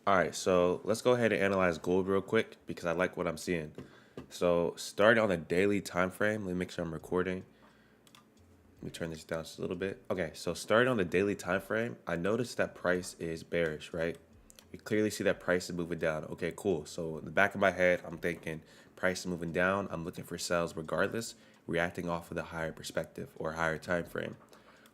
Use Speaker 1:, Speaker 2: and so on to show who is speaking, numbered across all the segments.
Speaker 1: All right, so let's go ahead and analyze gold real quick because I like what I'm seeing. So starting on the daily time frame, let me make sure I'm recording. Let me turn this down just a little bit. Okay, so starting on the daily time frame, I noticed that price is bearish, right? You clearly see that price is moving down. Okay, cool. So in the back of my head, I'm thinking price is moving down. I'm looking for sales regardless, reacting off of the higher perspective or higher time frame.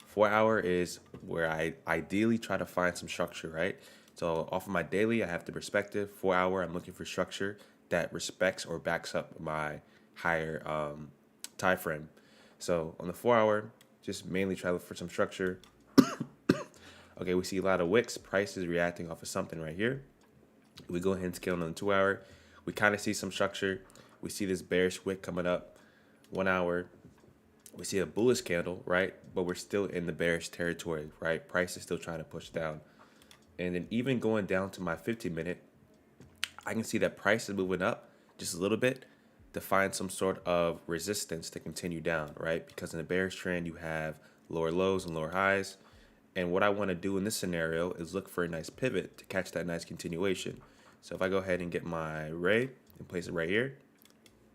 Speaker 1: 4 hour is where I ideally try to find some structure, right? So off of my daily, I have the perspective. 4 hour, I'm looking for structure that respects or backs up my higher time frame. So on the 4 hour, just mainly try to look for some structure. Okay, we see a lot of wicks. Price is reacting off of something right here. We go ahead and scale on the 2 hour. We kind of see some structure. We see this bearish wick coming up. 1 hour, we see a bullish candle, right? But we're still in the bearish territory, right? Price is still trying to push down. And then even going down to my 15-minute, I can see that price is moving up just a little bit to find some sort of resistance to continue down, right? Because in the bearish trend, you have lower lows and lower highs. And what I want to do in this scenario is look for a nice pivot to catch that nice continuation. So if I go ahead and get my ray and place it right here,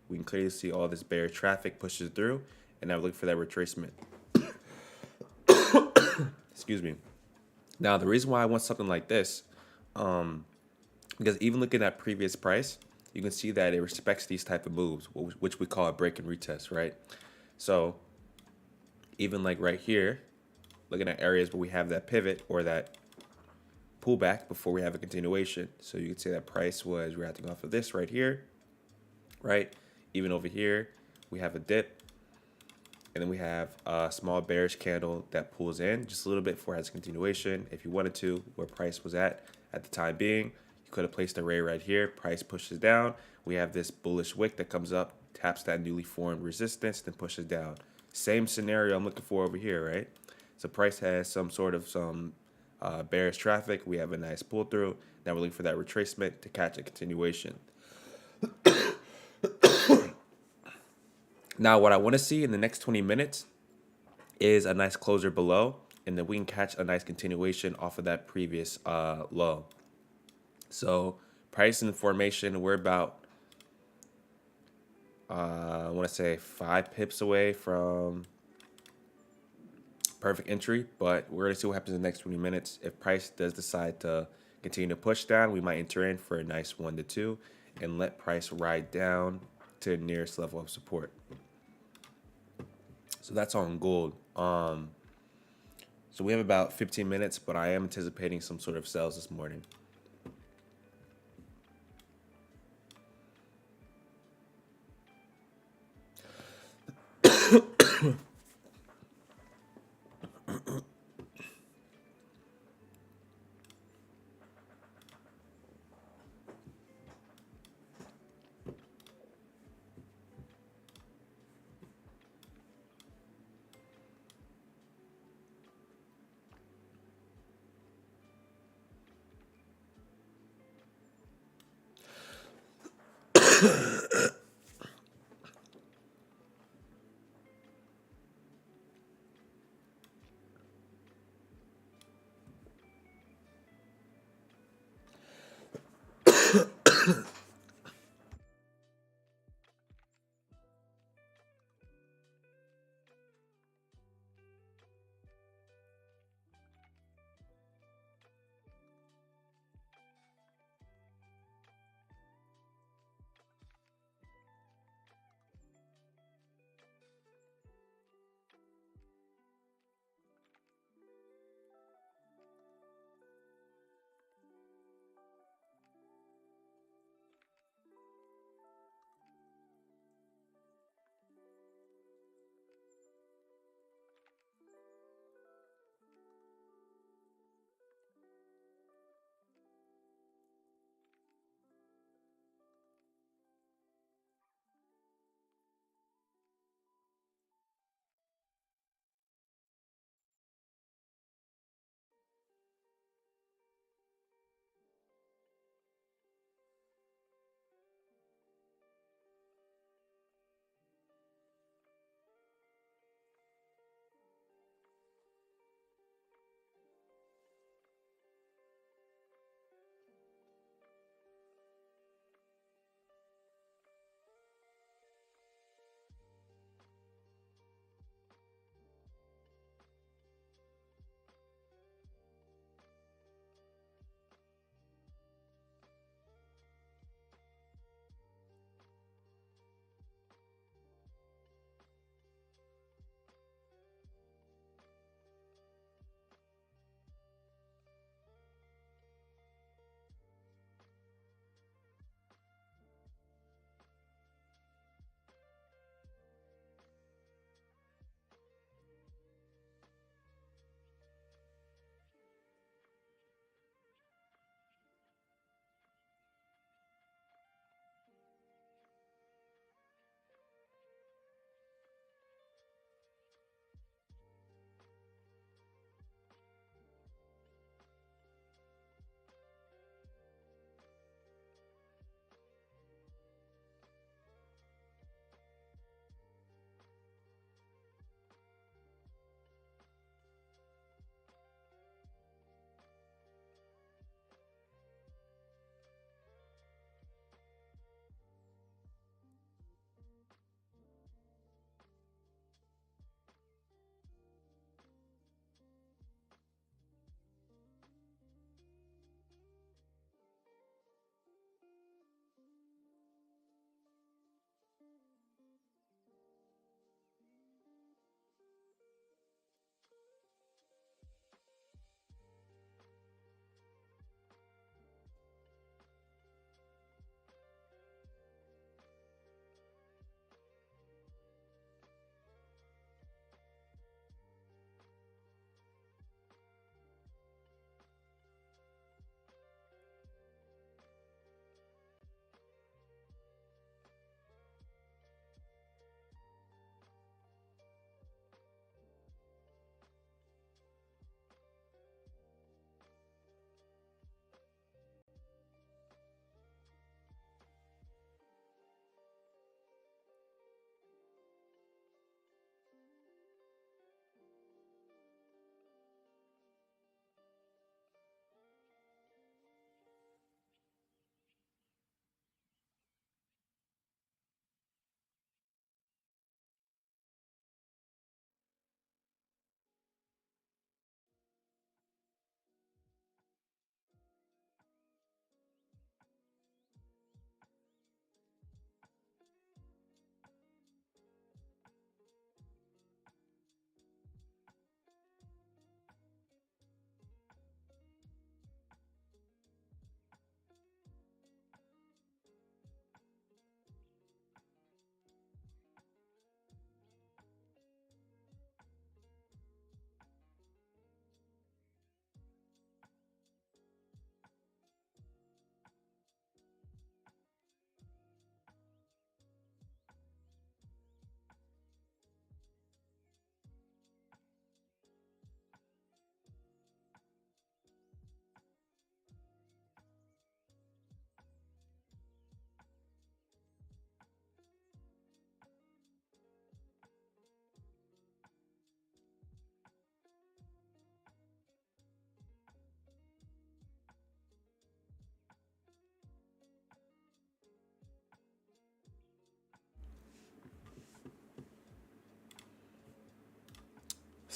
Speaker 1: we can clearly see all this bearish traffic pushes through, and I look for that retracement. Excuse me. Now, the reason why I want something like this, because even looking at previous price, you can see that it respects these type of moves, which we call a break and retest, right? So even like right here, looking at areas where we have that pivot or that pullback before we have a continuation. So you can see that price was reacting off of this right here, right? Even over here, we have a dip, and then we have a small bearish candle that pulls in just a little bit before it has a continuation. If you wanted to, where price was at the time being, you could have placed a ray right here. Price pushes down. We have this bullish wick that comes up, taps that newly formed resistance, then pushes down. Same scenario I'm looking for over here, right? So price has some sort of bearish traffic. We have a nice pull through. Now we're looking for that retracement to catch a continuation. Now, what I want to see in the next 20 minutes is a nice closer below, and then we can catch a nice continuation off of that previous low. So price and formation, we're about, I want to say 5 pips away from perfect entry, but we're going to see what happens in the next 20 minutes. If price does decide to continue to push down, we might enter in for a nice 1 to 2 and let price ride down to the nearest level of support. So that's on gold. So we have about 15 minutes, but I am anticipating some sort of sales this morning.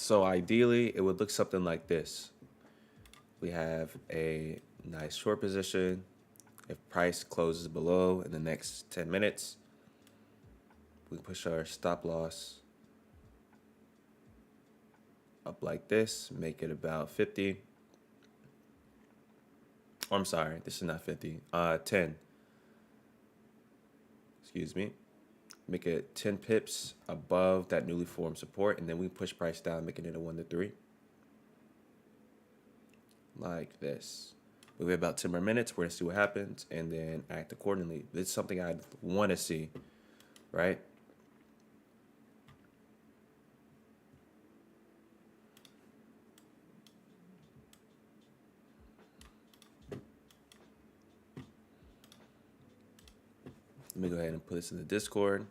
Speaker 1: So ideally, it would look something like this. We have a nice short position. If price closes below in the next 10 minutes, we push our stop loss up like this, make it about 50. Oh, I'm sorry, this is not 50. 10. Excuse me. Make it 10 pips above that newly formed support, and then we push price down, making it a 1 to 3. Like this. We wait about 10 more minutes. We're going to see what happens and then act accordingly. It's something I'd want to see, right? Let me go ahead and put this in the Discord.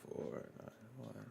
Speaker 1: Four, nine, one.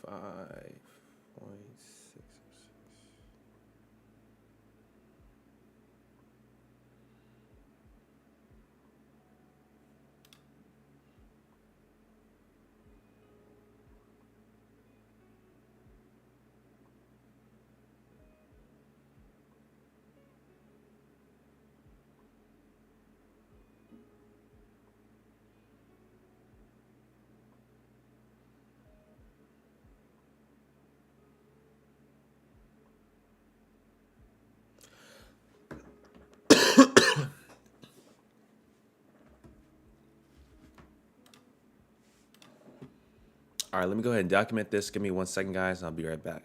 Speaker 1: $65.6. All right, let me go ahead and document this. Give me 1 second, guys. I'll be right back.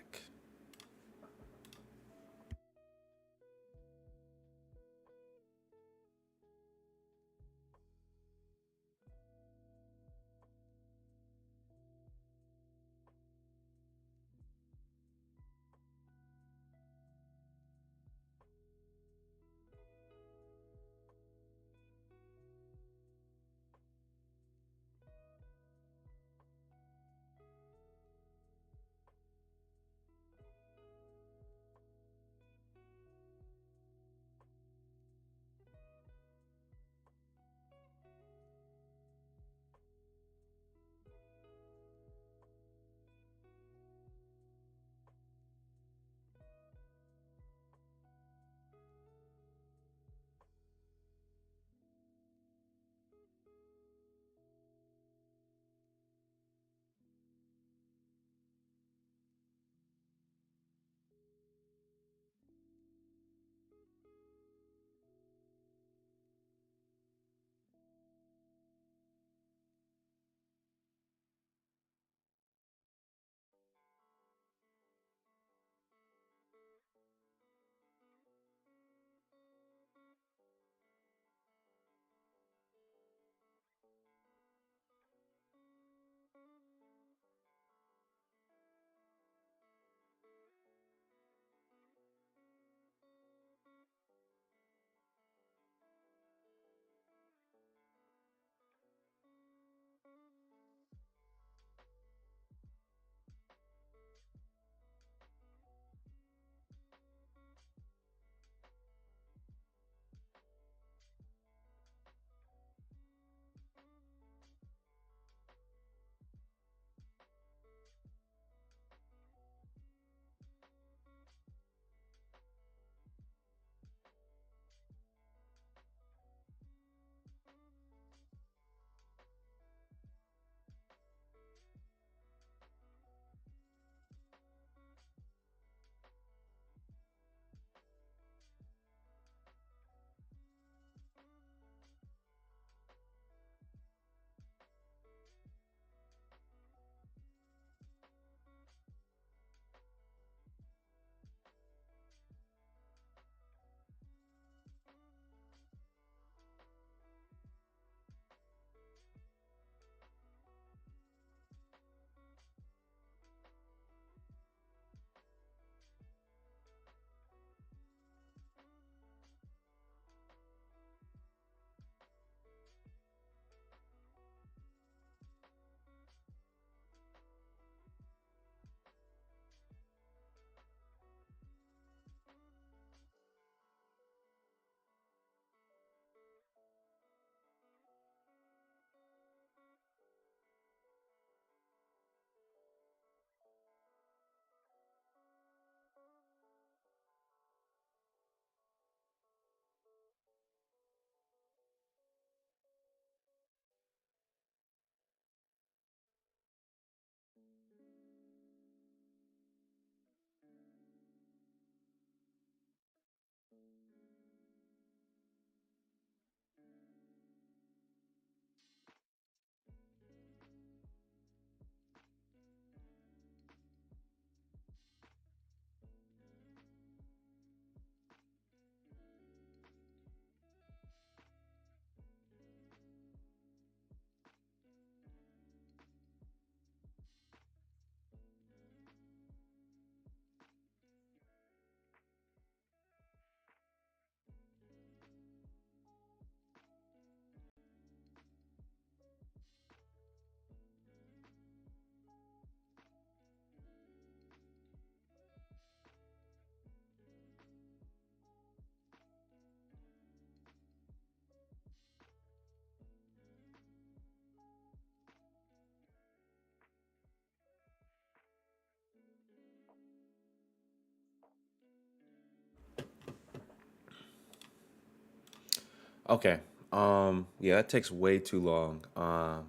Speaker 1: Okay. Yeah, that takes way too long.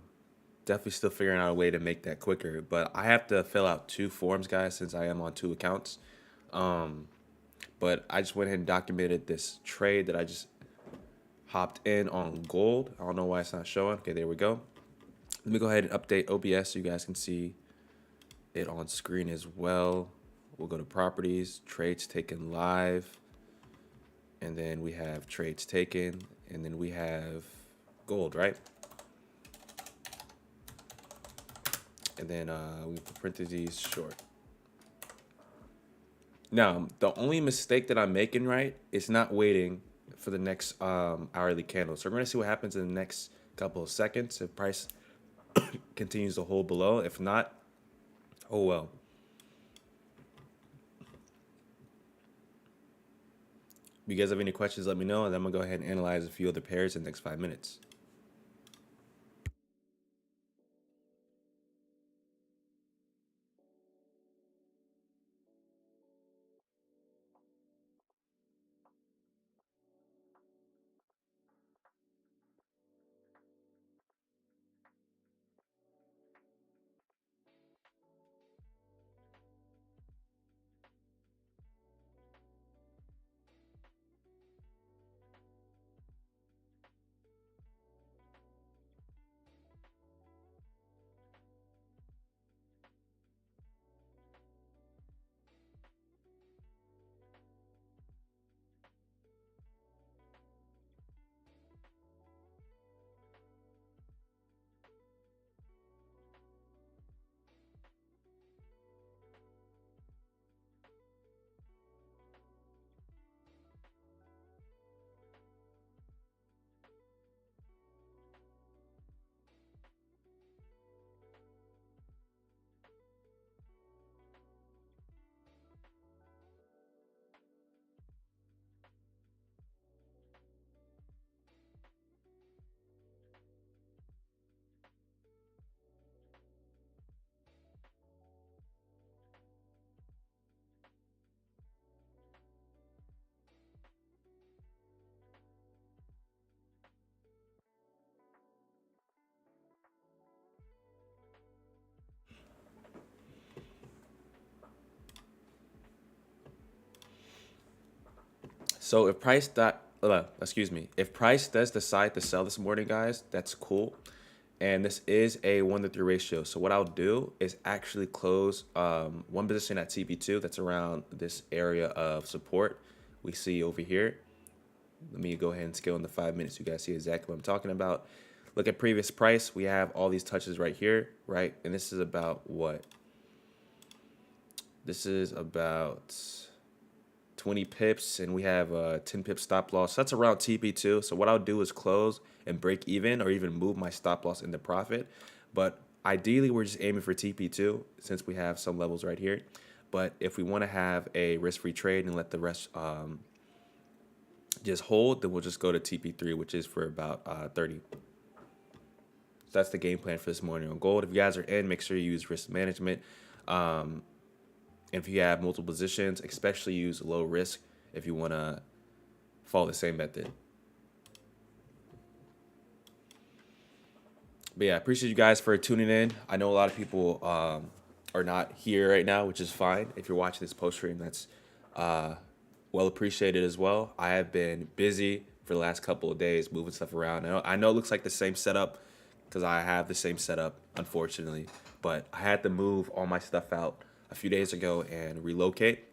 Speaker 1: Definitely still figuring out a way to make that quicker, but I have to fill out two forms, guys, since I am on two accounts. Um, but I just went ahead and documented this trade that I just hopped in on gold. I don't know why it's not showing. Okay, there we go. Let me go ahead and update OBS so you guys can see it on screen as well. We'll go to properties, trades taken live, and then we have trades taken, and then we have gold, right? And then we put parentheses short. Now, the only mistake that I'm making, right, is not waiting for the next hourly candle. So we're going to see what happens in the next couple of seconds if price continues to hold below. If not, oh well. If you guys have any questions, let me know, and then I'm going to go ahead and analyze a few other pairs in the next 5 minutes. So if price does decide to sell this morning, guys, that's cool. And this is a 1-to-3 ratio. So what I'll do is actually close one position at TP2 that's around this area of support we see over here. Let me go ahead and scale in the 5 minutes so you guys see exactly what I'm talking about. Look at previous price. We have all these touches right here, right? And this is about what? This is about 20 pips, and we have a 10 pip stop loss. That's around TP2. So what I'll do is close and break even or even move my stop loss into profit. But ideally, we're just aiming for TP2 since we have some levels right here. But if we want to have a risk-free trade and let the rest just hold, then we'll just go to TP3, which is for about 30. So that's the game plan for this morning on gold. If you guys are in, make sure you use risk management. If you have multiple positions, especially use low risk if you want to follow the same method. But yeah, I appreciate you guys for tuning in. I know a lot of people are not here right now, which is fine. If you're watching this post stream, that's well appreciated as well. I have been busy for the last couple of days moving stuff around. I know it looks like the same setup because I have the same setup, unfortunately. But I had to move all my stuff out a few days ago and relocate.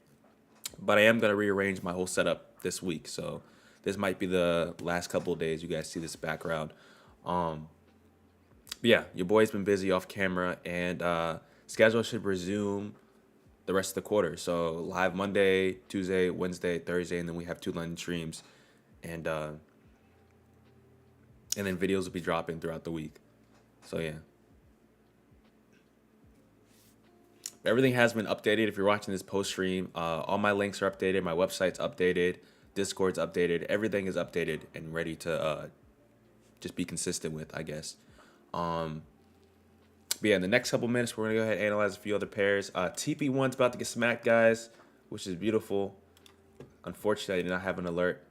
Speaker 1: But I am going to rearrange my whole setup this week. So this might be the last couple of days you guys see this background. But yeah, your boy's been busy off camera, and schedule should resume the rest of the quarter. So live Monday, Tuesday, Wednesday, Thursday, and then we have 2 London streams, and then videos will be dropping throughout the week. So yeah, everything has been updated. If you're watching this post stream, all my links are updated. My website's updated. Discord's updated. Everything is updated and ready to just be consistent with, I guess. But yeah, in the next couple minutes, we're going to go ahead and analyze a few other pairs. TP1's about to get smacked, guys, which is beautiful. Unfortunately, I did not have an alert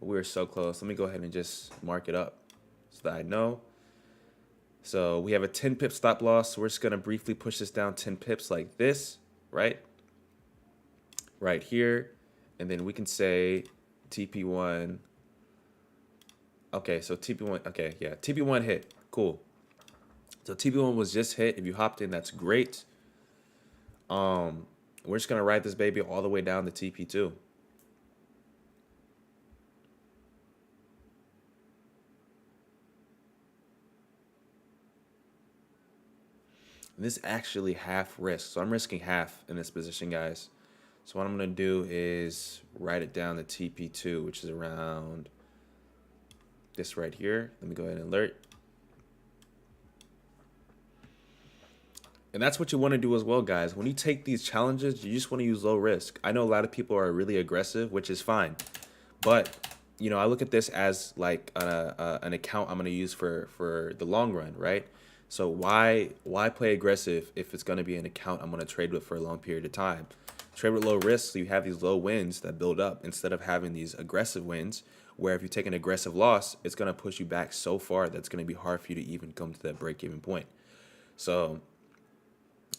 Speaker 1: We were so close. Let me go ahead and just mark it up so that I know. So we have a 10 pip stop loss. So we're just going to briefly push this down 10 pips like this, right? Right here. And then we can say TP1. Okay, so TP1. Okay, yeah, TP1 hit. Cool. So TP1 was just hit. If you hopped in, that's great. We're just going to ride this baby all the way down to TP2. And this is actually half risk. So I'm risking half in this position, guys. So what I'm going to do is write it down to TP2, which is around this right here. Let me go ahead and alert. And that's what you want to do as well, guys. When you take these challenges, you just want to use low risk. I know a lot of people are really aggressive, which is fine. But, you know, I look at this as like an account I'm going to use for the long run, right? So why play aggressive if it's going to be an account I'm going to trade with for a long period of time? Trade with low risk so you have these low wins that build up instead of having these aggressive wins where if you take an aggressive loss, it's going to push you back so far that's going to be hard for you to even come to that break-even point. So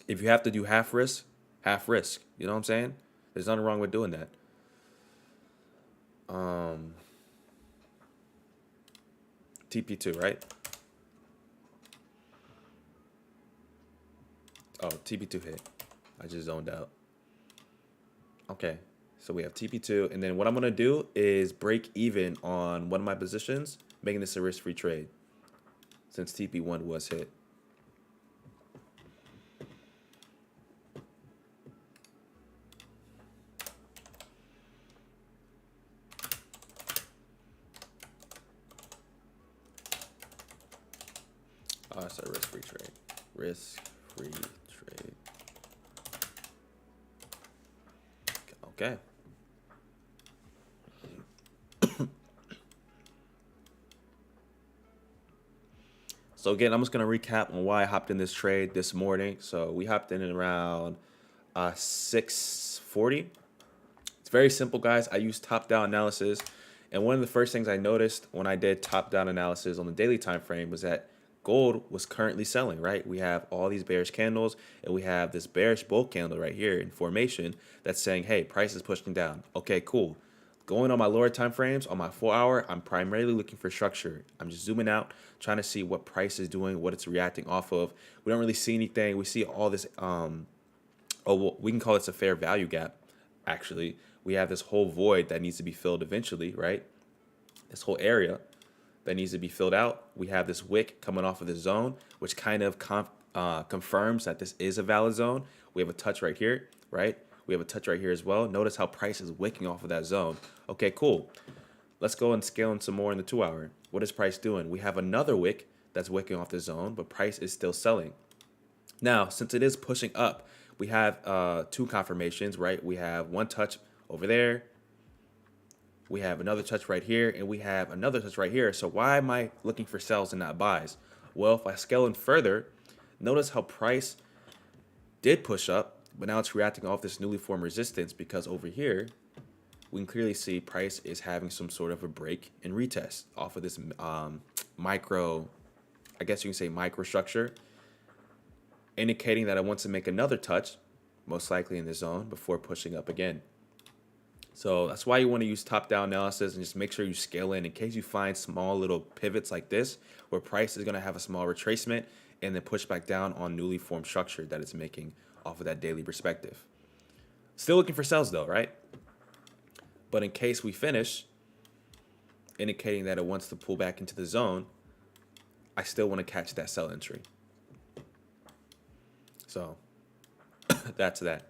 Speaker 1: if you have to do half risk, half risk. You know what I'm saying? There's nothing wrong with doing that. TP2, right? Oh, TP2 hit. I just zoned out. Okay, so we have TP2, and then what I'm going to do is break even on one of my positions, making this a risk-free trade since TP1 was hit. It's a risk-free trade. Risk-free trade. Okay. So again, I'm just gonna recap on why I hopped in this trade this morning. So we hopped in at around 6:40. It's very simple, guys. I use top-down analysis, and one of the first things I noticed when I did top-down analysis on the daily time frame was that gold was currently selling, right? We have all these bearish candles, and we have this bearish bull candle right here in formation that's saying, hey, price is pushing down. Okay, cool. Going on my lower time frames, on my 4-hour, I'm primarily looking for structure. I'm just zooming out, trying to see what price is doing, what it's reacting off of. We don't really see anything. We see all this, well, we can call this a fair value gap, actually. We have this whole void that needs to be filled eventually, right? This whole area that needs to be filled out. We have this wick coming off of the zone, which kind of confirms that this is a valid zone. We have a touch right here, right? We have a touch right here as well. Notice how price is wicking off of that zone. Okay, cool. Let's go and scale in some more in the 2-hour. What is price doing? We have another wick that's wicking off the zone, but price is still selling. Now, since it is pushing up, we have two confirmations, right? We have one touch over there. We have another touch right here, and we have another touch right here. So why am I looking for sells and not buys? Well, if I scale in further, notice how price did push up, but now it's reacting off this newly formed resistance because over here, we can clearly see price is having some sort of a break and retest off of this micro, I guess you can say microstructure, indicating that it wants to make another touch, most likely in the zone, before pushing up again. So that's why you want to use top-down analysis and just make sure you scale in case you find small little pivots like this where price is going to have a small retracement and then push back down on newly formed structure that it's making off of that daily perspective. Still looking for sells though, right? But in case we finish, indicating that it wants to pull back into the zone, I still want to catch that sell entry. So that's that.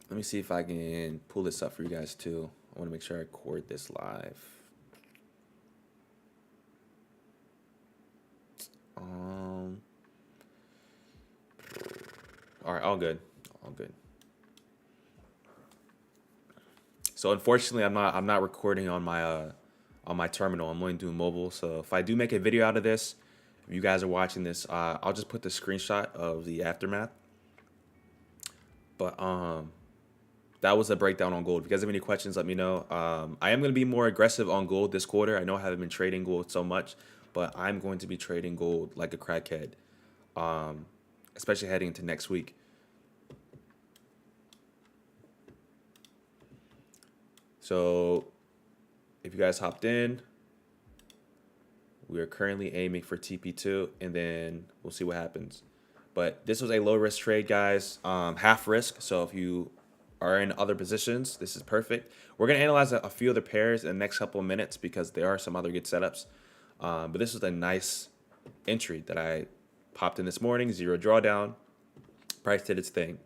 Speaker 1: Let me see if I can pull this up for you guys too. I want to make sure I record this live. All right, all good, all good. So unfortunately, I'm not recording on my terminal. I'm only doing mobile. So if I do make a video out of this, If you guys are watching this, I'll just put the screenshot of the aftermath. But that was a breakdown on gold. If you guys have any questions, let me know. I am going to be more aggressive on gold this quarter. I know I haven't been trading gold so much, but I'm going to be trading gold like a crackhead, especially heading into next week. So if you guys hopped in, we are currently aiming for TP2, and then we'll see what happens. But this was a low risk trade, guys, half risk. So if you are in other positions, this is perfect. We're going to analyze a few other pairs in the next couple of minutes because there are some other good setups. But this was a nice entry that I popped in this morning, 0 drawdown. Price did its thing.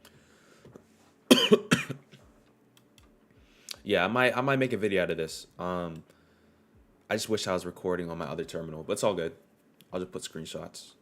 Speaker 1: Yeah, I might make a video out of this. I just wish I was recording on my other terminal, but it's all good. I'll just put screenshots.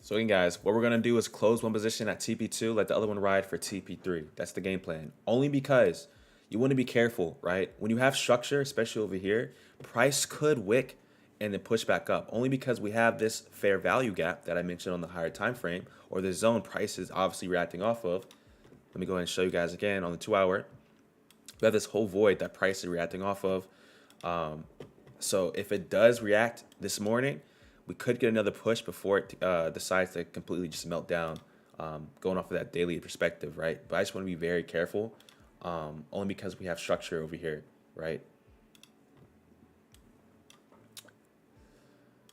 Speaker 1: So again, guys, what we're going to do is close one position at TP2, let the other one ride for TP3. That's the game plan. Only because you want to be careful, right? When you have structure, especially over here, price could wick and then push back up. Only because we have this fair value gap that I mentioned on the higher time frame, or the zone price is obviously reacting off of. Let me go ahead and show you guys again on the 2-hour. We have this whole void that price is reacting off of. So if it does react this morning, we could get another push before it decides to completely just melt down, going off of that daily perspective, right? But I just want to be very careful, only because we have structure over here, right?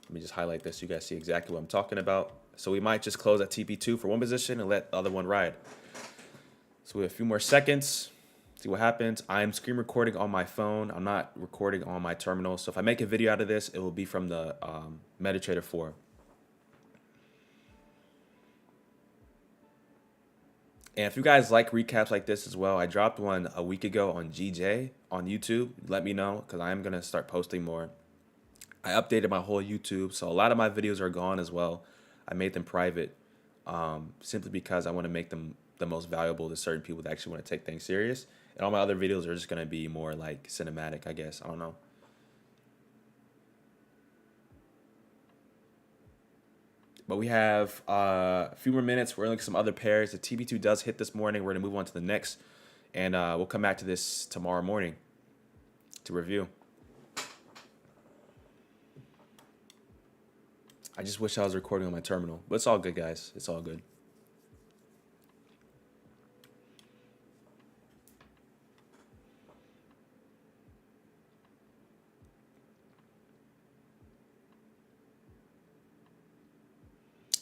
Speaker 1: Let me just highlight this so you guys see exactly what I'm talking about. So we might just close at TP2 for one position and let the other one ride. So we have a few more seconds. See what happens. I'm screen recording on my phone. I'm not recording on my terminal. So if I make a video out of this, it will be from the MetaTrader 4. And if you guys like recaps like this as well, I dropped one a week ago on GJ on YouTube. Let me know because I am going to start posting more. I updated my whole YouTube, so a lot of my videos are gone as well. I made them private simply because I want to make them the most valuable to certain people that actually want to take things serious. And all my other videos are just going to be more like cinematic, I guess. I don't know. But we have a few more minutes. We're looking at some other pairs. The TP2 does hit this morning. We're going to move on to the next. And we'll come back to this tomorrow morning to review. I just wish I was recording on my terminal. But it's all good, guys. It's all good.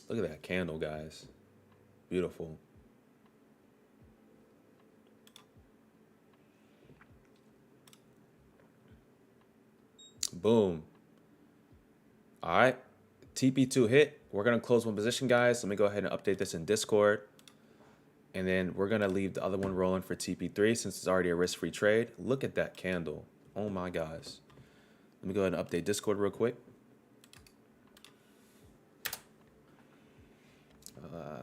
Speaker 1: Look at that candle, guys. Beautiful. Boom. All right. TP2 hit. We're going to close one position, guys. Let me go ahead and update this in Discord. And then we're going to leave the other one rolling for TP3 since it's already a risk-free trade. Look at that candle. Oh, my gosh. Let me go ahead and update Discord real quick.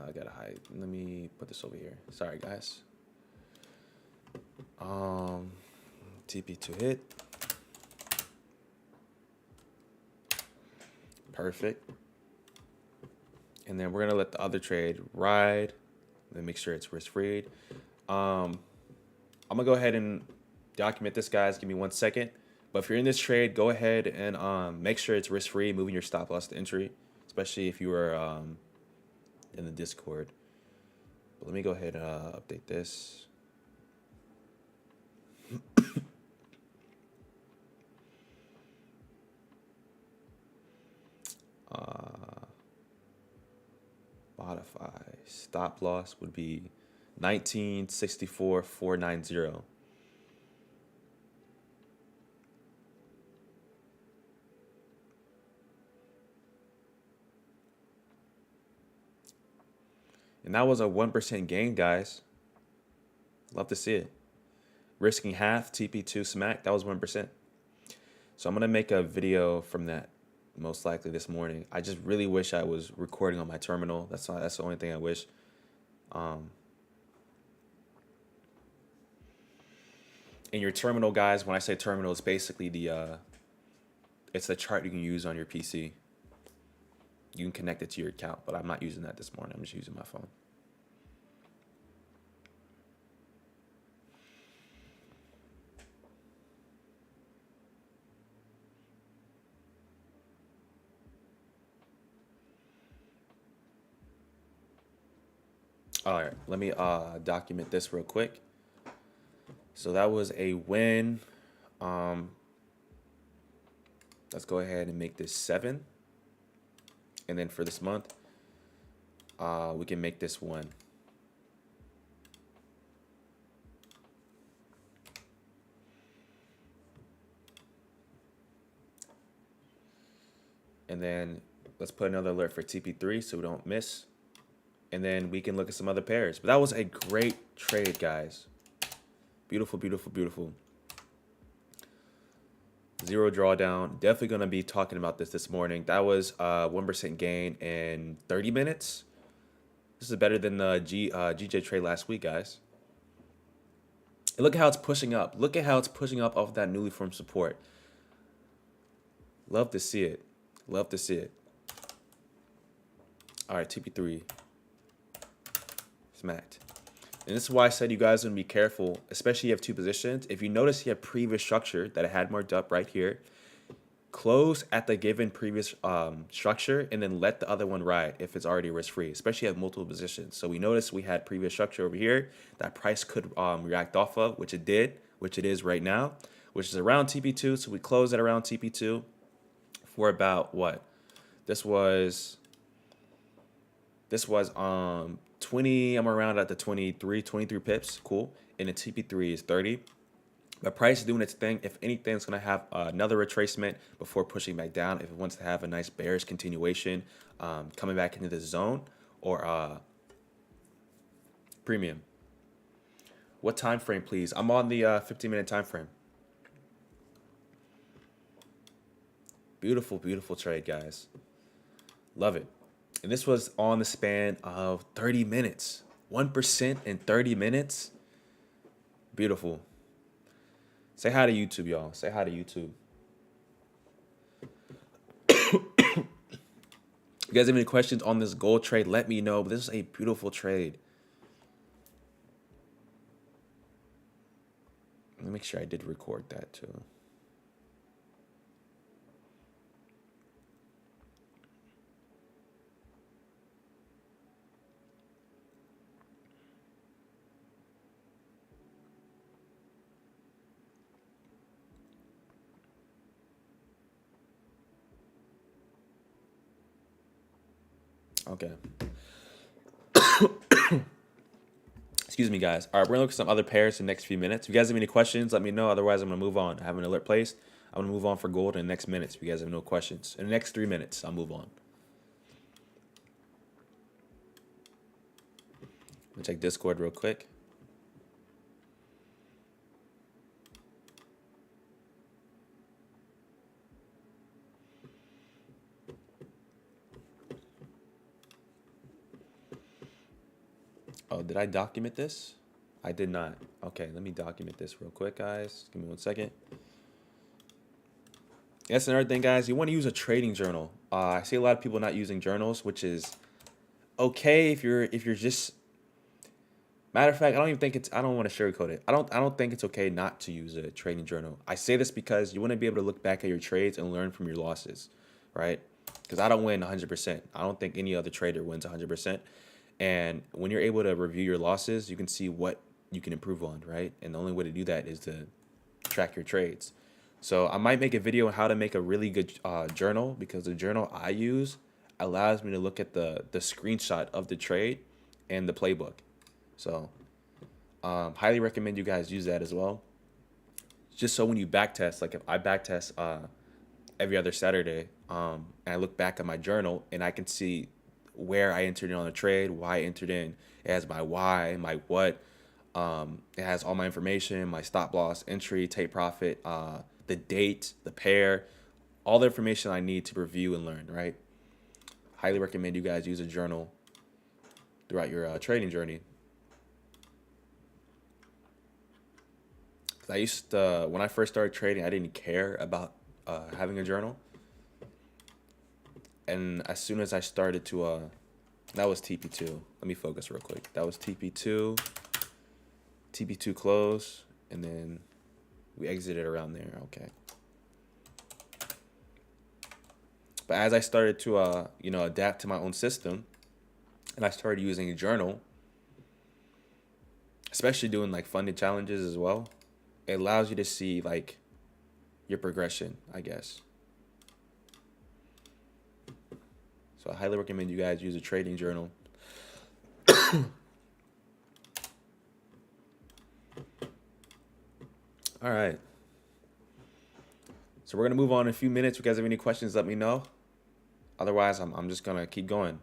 Speaker 1: I gotta hide. Let me put this over here. Sorry, guys. TP2 hit. Perfect. And then we're gonna let the other trade ride. Then make sure it's risk-free. I'm gonna go ahead and document this, guys. Give me 1 second. But if you're in this trade, go ahead and make sure it's risk-free, moving your stop loss to entry, especially if you were in the Discord. But let me go ahead and update this. Modify stop loss would be 1964,490. And that was a 1% gain, guys. Love to see it. Risking half, TP2 smack, that was 1%. So I'm going to make a video from that most likely this morning. I just really wish I was recording on my terminal. That's the only thing I wish. Um, in your terminal, guys, when I say terminal, it's basically it's the chart you can use on your PC. You can connect it to your account, but I'm not using that this morning. I'm just using my phone. All right, let me document this real quick. So that was a win. Um, let's go ahead and make this 7. And then for this month, we can make this 1. And then let's put another alert for TP3 so we don't miss. And then we can look at some other pairs. But that was a great trade, guys. Beautiful, beautiful, beautiful. 0 drawdown. Definitely going to be talking about this morning. That was 1% gain in 30 minutes. This is better than the GJ trade last week, guys. And look at how it's pushing up. Look at how it's pushing up off that newly formed support. Love to see it. Love to see it. All right, TP3. Smacked. And this is why I said you guys are going to be careful, especially if you have 2 positions. If you notice you have previous structure that it had marked up right here, close at the given previous structure and then let the other one ride if it's already risk-free, especially if you have multiple positions. So we noticed we had previous structure over here that price could react off of, which it did, which it is right now, which is around TP2. So we closed at around TP2 for about what? This was 20, I'm around at the 23 pips, cool. And the TP3 is 30. The price is doing its thing. If anything, it's going to have another retracement before pushing back down. If it wants to have a nice bearish continuation, coming back into the zone or premium. What time frame, please? I'm on the 15-minute time frame. Beautiful, beautiful trade, guys. Love it. And this was on the span of 30 minutes. 1% in 30 minutes. Beautiful. Say hi to YouTube, y'all. Say hi to YouTube. If you guys have any questions on this gold trade, let me know. But this is a beautiful trade. Let me make sure I did record that too. Okay. Excuse me, guys. All right, we're going to look at some other pairs in the next few minutes. If you guys have any questions, let me know. Otherwise, I'm going to move on. I have an alert placed. I'm going to move on for gold in the next minutes if you guys have no questions. In the next 3 minutes, I'll move on. Let me check Discord real quick. Oh, did I document this? I did not. Okay, let me document this real quick, guys. Give me 1 second. That's another thing, guys. You want to use a trading journal. I see a lot of people not using journals, which is okay if you're just. Matter of fact, I don't even think it's. I don't want to sugarcoat it. I don't think it's okay not to use a trading journal. I say this because you want to be able to look back at your trades and learn from your losses, right? Because I don't win 100%. I don't think any other trader wins 100%. And when you're able to review your losses, you can see what you can improve on, right? And the only way to do that is to track your trades. So I might make a video on how to make a really good journal, because the journal I use allows me to look at the screenshot of the trade and the playbook. So highly recommend you guys use that as well. Just so when you backtest, like if I backtest every other Saturday, and I look back at my journal and I can see where I entered in on a trade, why I entered in. It has my why, my what. It has all my information, my stop loss, entry, take profit, the date, the pair, all the information I need to review and learn, right? Highly recommend you guys use a journal throughout your trading journey. 'Cause I used to, when I first started trading, I didn't care about having a journal. And as soon as I started to, that was TP2. Let me focus real quick. That was TP2, TP2 close, and then we exited around there. Okay. But as I started to, adapt to my own system, and I started using a journal, especially doing like funded challenges as well, it allows you to see like your progression, I guess. So I highly recommend you guys use a trading journal. All right. So we're gonna move on in a few minutes. If you guys have any questions, let me know. Otherwise, I'm just gonna keep going.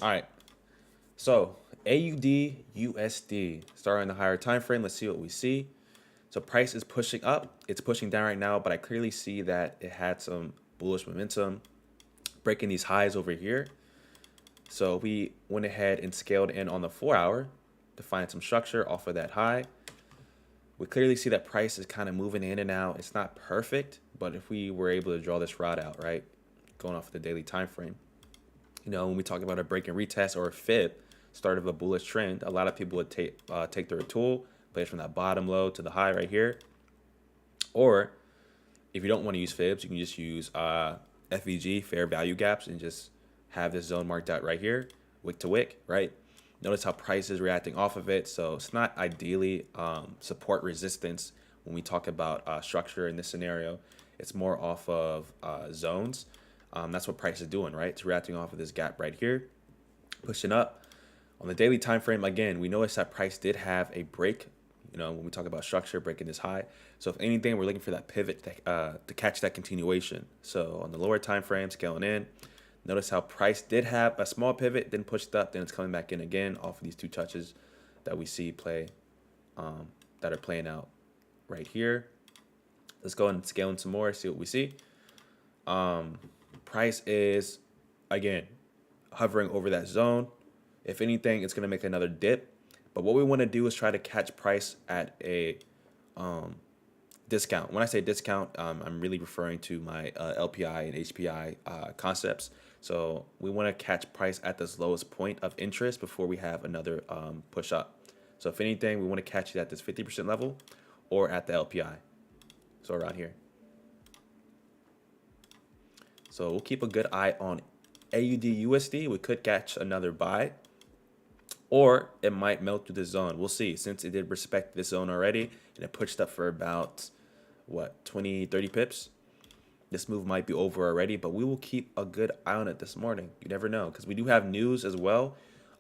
Speaker 1: All right. So AUD USD starting the higher time frame. Let's see what we see. So price is pushing up. It's pushing down right now, but I clearly see that it had some bullish momentum, breaking these highs over here. So we went ahead and scaled in on the 4-hour to find some structure off of that high. We clearly see that price is kind of moving in and out. It's not perfect, but if we were able to draw this route out, right, going off of the daily time frame, when we talk about a break and retest or a fib, start of a bullish trend, a lot of people would take their tool, play it from that bottom low to the high right here. Or if you don't want to use fibs, you can just use FVG, fair value gaps, and just have this zone marked out right here, wick to wick, right? Notice how price is reacting off of it. So it's not ideally support resistance when we talk about structure in this scenario. It's more off of zones. That's what price is doing, right? It's reacting off of this gap right here, pushing up. On the daily time frame, again, we notice that price did have a break, when we talk about structure, breaking this high. So if anything, we're looking for that pivot to catch that continuation. So on the lower time frame, scaling in, notice how price did have a small pivot, then pushed up, then it's coming back in again off of these two touches that we see play, that are playing out right here. Let's go and scale in some more, see what we see. Price is, again, hovering over that zone. If anything, it's going to make another dip. But what we want to do is try to catch price at a discount. When I say discount, I'm really referring to my LPI and HPI concepts. So we want to catch price at this lowest point of interest before we have another push up. So if anything, we want to catch it at this 50% level or at the LPI. So around here. So we'll keep a good eye on AUD USD. We could catch another buy, or it might melt through the zone. We'll see. Since it did respect this zone already and it pushed up for about, 20, 30 pips, this move might be over already, but we will keep a good eye on it this morning. You never know, because we do have news as well.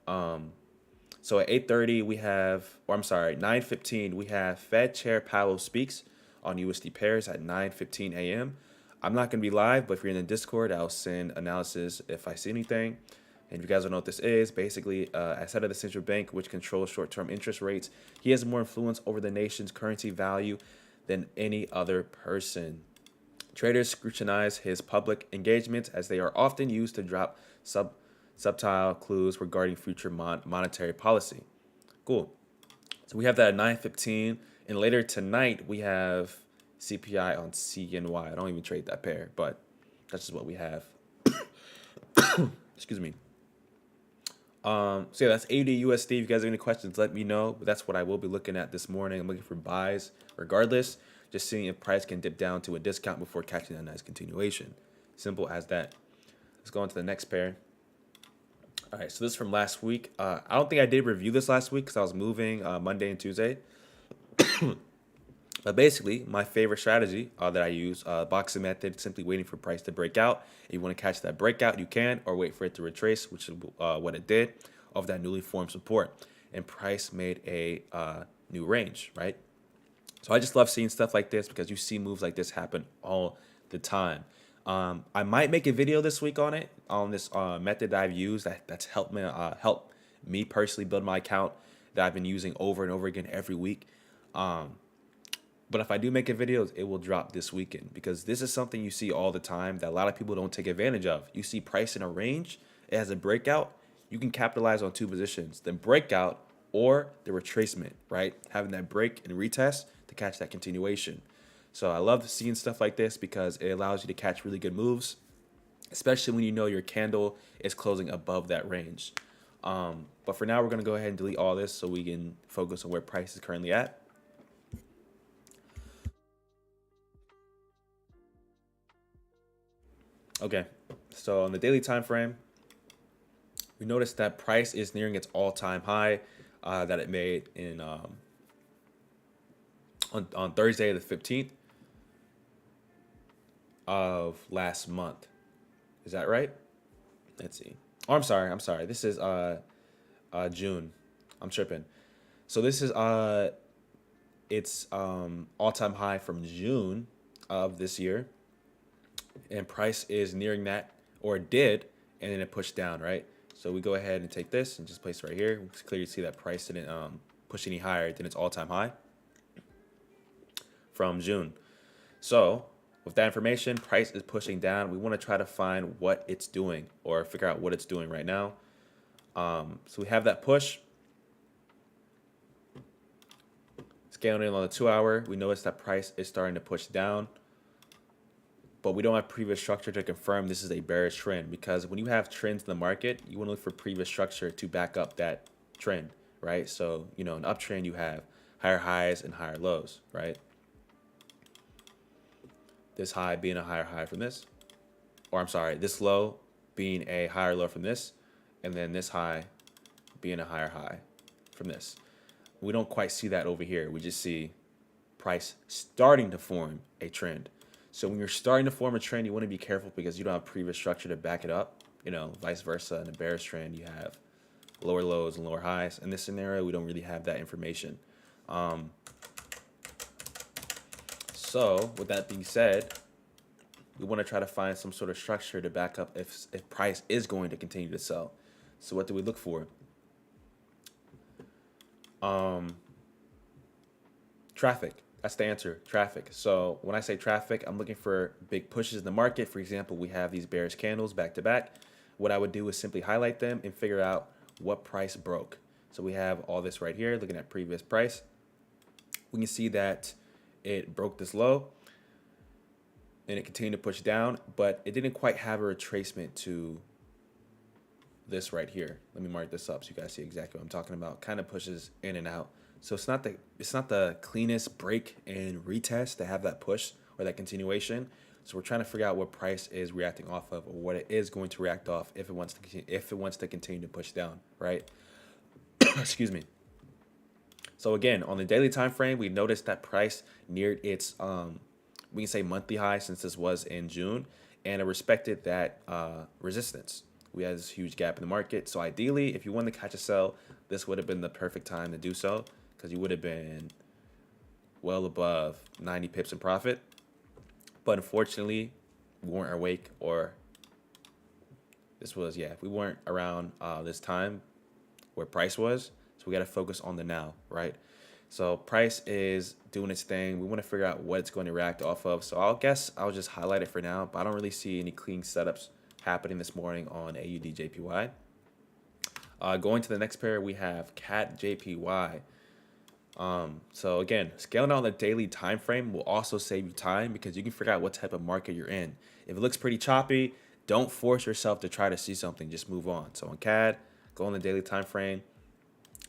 Speaker 1: So at 8:30 we have, or I'm sorry, 9:15 we have Fed Chair Powell speaks on USD pairs at 9:15 a.m. I'm not going to be live, but if you're in the Discord, I'll send analysis if I see anything. And if you guys don't know what this is, basically, as head of the central bank, which controls short-term interest rates, he has more influence over the nation's currency value than any other person. Traders scrutinize his public engagements as they are often used to drop subtle clues regarding future monetary policy. Cool. So we have that at 9:15, and later tonight we have CPI on CNY. I don't even trade that pair, but that's just what we have. Excuse me. So yeah, that's AUD USD. If you guys have any questions, let me know. But that's what I will be looking at this morning. I'm looking for buys regardless. Just seeing if price can dip down to a discount before catching that nice continuation. Simple as that. Let's go on to the next pair. All right, so this is from last week. I don't think I did review this last week because I was moving Monday and Tuesday. But basically, my favorite strategy that I use, boxing method, simply waiting for price to break out. If you want to catch that breakout, you can, or wait for it to retrace, which is what it did, of that newly formed support. And price made a new range, right? So I just love seeing stuff like this because you see moves like this happen all the time. I might make a video this week on it, on this method that I've used that's helped me personally build my account that I've been using over and over again every week. But if I do make a video, it will drop this weekend because this is something you see all the time that a lot of people don't take advantage of. You see price in a range, it has a breakout, you can capitalize on two positions, the breakout or the retracement, right? Having that break and retest to catch that continuation. So I love seeing stuff like this because it allows you to catch really good moves, especially when you know your candle is closing above that range. But for now, we're going to go ahead and delete all this so we can focus on where price is currently at. Okay, so on the daily time frame, we notice that price is nearing its all-time high that it made in on Thursday the 15th of last month. Is that right? Let's see. Oh, I'm sorry. This is June. I'm tripping. So this is it's all-time high from June of this year, and price is nearing that, or it did, and then it pushed down, right? So we go ahead and take this and just place it right here. We clearly see that price didn't push any higher than its all-time high from June. So with that information, price is pushing down. We want to try to find what it's doing or figure out what it's doing right now. So we have that push. Scaling in on the 2 hour, we notice that price is starting to push down, but we don't have previous structure to confirm this is a bearish trend, because when you have trends in the market, you want to look for previous structure to back up that trend, right? So, you know, an uptrend, you have higher highs and higher lows, right? This high being a higher high from this, or I'm sorry, this low being a higher low from this, and then this high being a higher high from this. We don't quite see that over here. We just see price starting to form a trend. So when you're starting to form a trend, you want to be careful because you don't have previous structure to back it up. You know, vice versa. In a bearish trend, you have lower lows and lower highs. In this scenario, we don't really have that information. So with that being said, we want to try to find some sort of structure to back up if price is going to continue to sell. So what do we look for? Traffic. That's the answer. Traffic. So when I say traffic, I'm looking for big pushes in the market. For example, we have these bearish candles back to back. What I would do is simply highlight them and figure out what price broke. So we have all this right here, looking at previous price. We can see that it broke this low and it continued to push down, but it didn't quite have a retracement to this right here. Let me mark this up so you guys see exactly what I'm talking about. Kind of pushes in and out. So it's not the cleanest break and retest to have that push or that continuation. So we're trying to figure out what price is reacting off of, or what it is going to react off if it wants to continue to push down, right? Excuse me. So again, on the daily time frame, we noticed that price neared its we can say monthly high, since this was in June, and it respected that resistance. We had this huge gap in the market. So ideally, if you wanted to catch a sell, this would have been the perfect time to do so, because you would have been well above 90 pips in profit. But unfortunately, we weren't awake, or we weren't around this time where price was. So we got to focus on the now, right? So price is doing its thing. We want to figure out what it's going to react off of. So I'll just highlight it for now, but I don't really see any clean setups happening this morning on AUD JPY. Going to the next pair, we have CAD JPY. So again, scaling out on the daily time frame will also save you time, because you can figure out what type of market you're in. If it looks pretty choppy, don't force yourself to try to see something. Just move on. So on CAD, go on the daily time frame.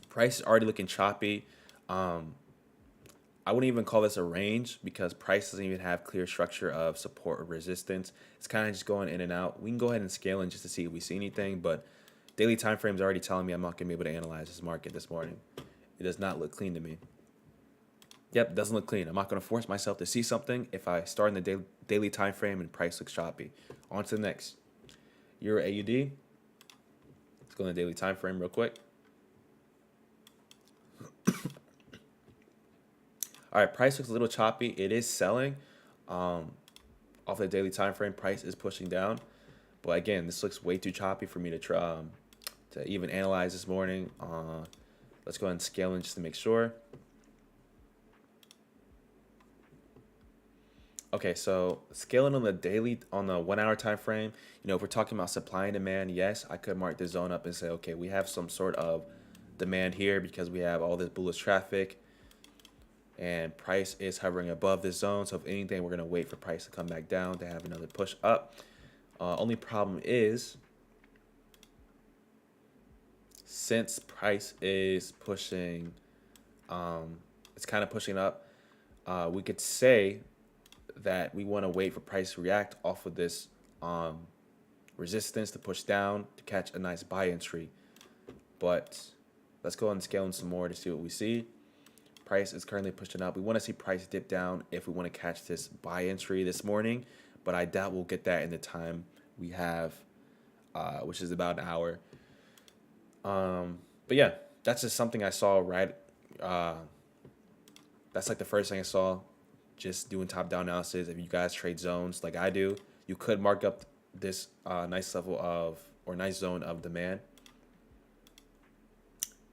Speaker 1: Price is already looking choppy. I wouldn't even call this a range, because price doesn't even have clear structure of support or resistance. It's kind of just going in and out. We can go ahead and scale in just to see if we see anything, but daily time frame is already telling me I'm not going to be able to analyze this market this morning. It does not look clean to me. Yep, it doesn't look clean. I'm not going to force myself to see something if I start in the daily time frame and price looks choppy. On to the next. Euro AUD. Let's go in the daily time frame real quick. All right, price looks a little choppy. It is selling. Off the daily time frame, price is pushing down. But again, this looks way too choppy for me to try to even analyze this morning. Let's go ahead and scale in just to make sure. Okay, so scaling on the daily, on the 1 hour time frame, if we're talking about supply and demand, yes, I could mark this zone up and say, okay, we have some sort of demand here because we have all this bullish traffic and price is hovering above this zone. So if anything, we're gonna wait for price to come back down to have another push up. Only problem is, since price is pushing, it's kind of pushing up. We could say that we want to wait for price to react off of this resistance to push down to catch a nice buy entry. But let's go and scale in some more to see what we see. Price is currently pushing up. We want to see price dip down if we want to catch this buy entry this morning, but I doubt we'll get that in the time we have, which is about an hour. But yeah, that's just something I saw right. That's like the first thing I saw, just doing top-down analysis. If you guys trade zones like I do, you could mark up this nice level of, or nice zone of demand.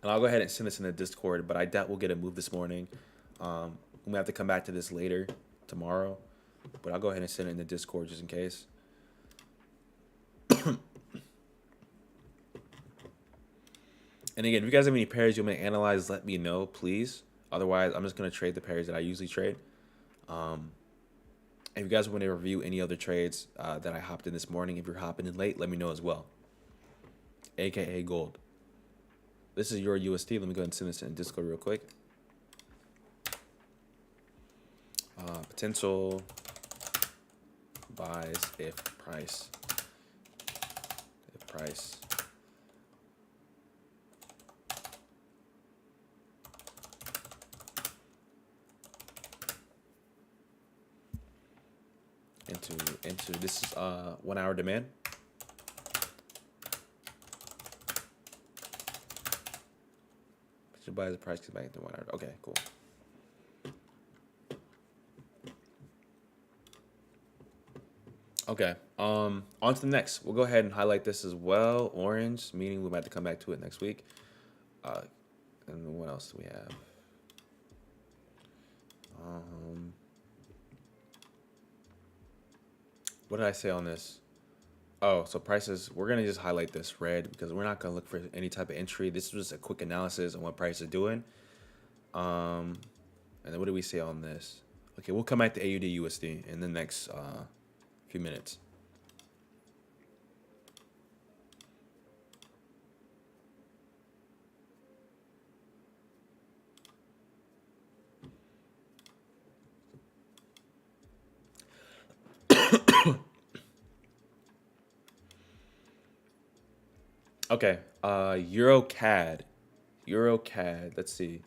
Speaker 1: And I'll go ahead and send this in the Discord, but I doubt we'll get a move this morning. We may have to come back to this later, tomorrow. But I'll go ahead and send it in the Discord just in case. And again, if you guys have any pairs you want me to analyze, let me know, please. Otherwise, I'm just going to trade the pairs that I usually trade. If you guys want to review any other trades that I hopped in this morning, if you're hopping in late, let me know as well. AKA gold. This is your USD. Let me go ahead and send this in Discord real quick. Potential buys if price. Into this is 1 hour demand. Should buy the price back into 1 hour. Okay, cool. Okay. On to the next. We'll go ahead and highlight this as well. Orange, meaning we might have to come back to it next week. And what else do we have? What did I say on this? Oh, so prices, we're going to just highlight this red because we're not going to look for any type of entry. This was a quick analysis on what price is doing. And then what do we say on this? Okay, we'll come back to AUD USD in the next few minutes. Okay, Euro CAD. Let's see.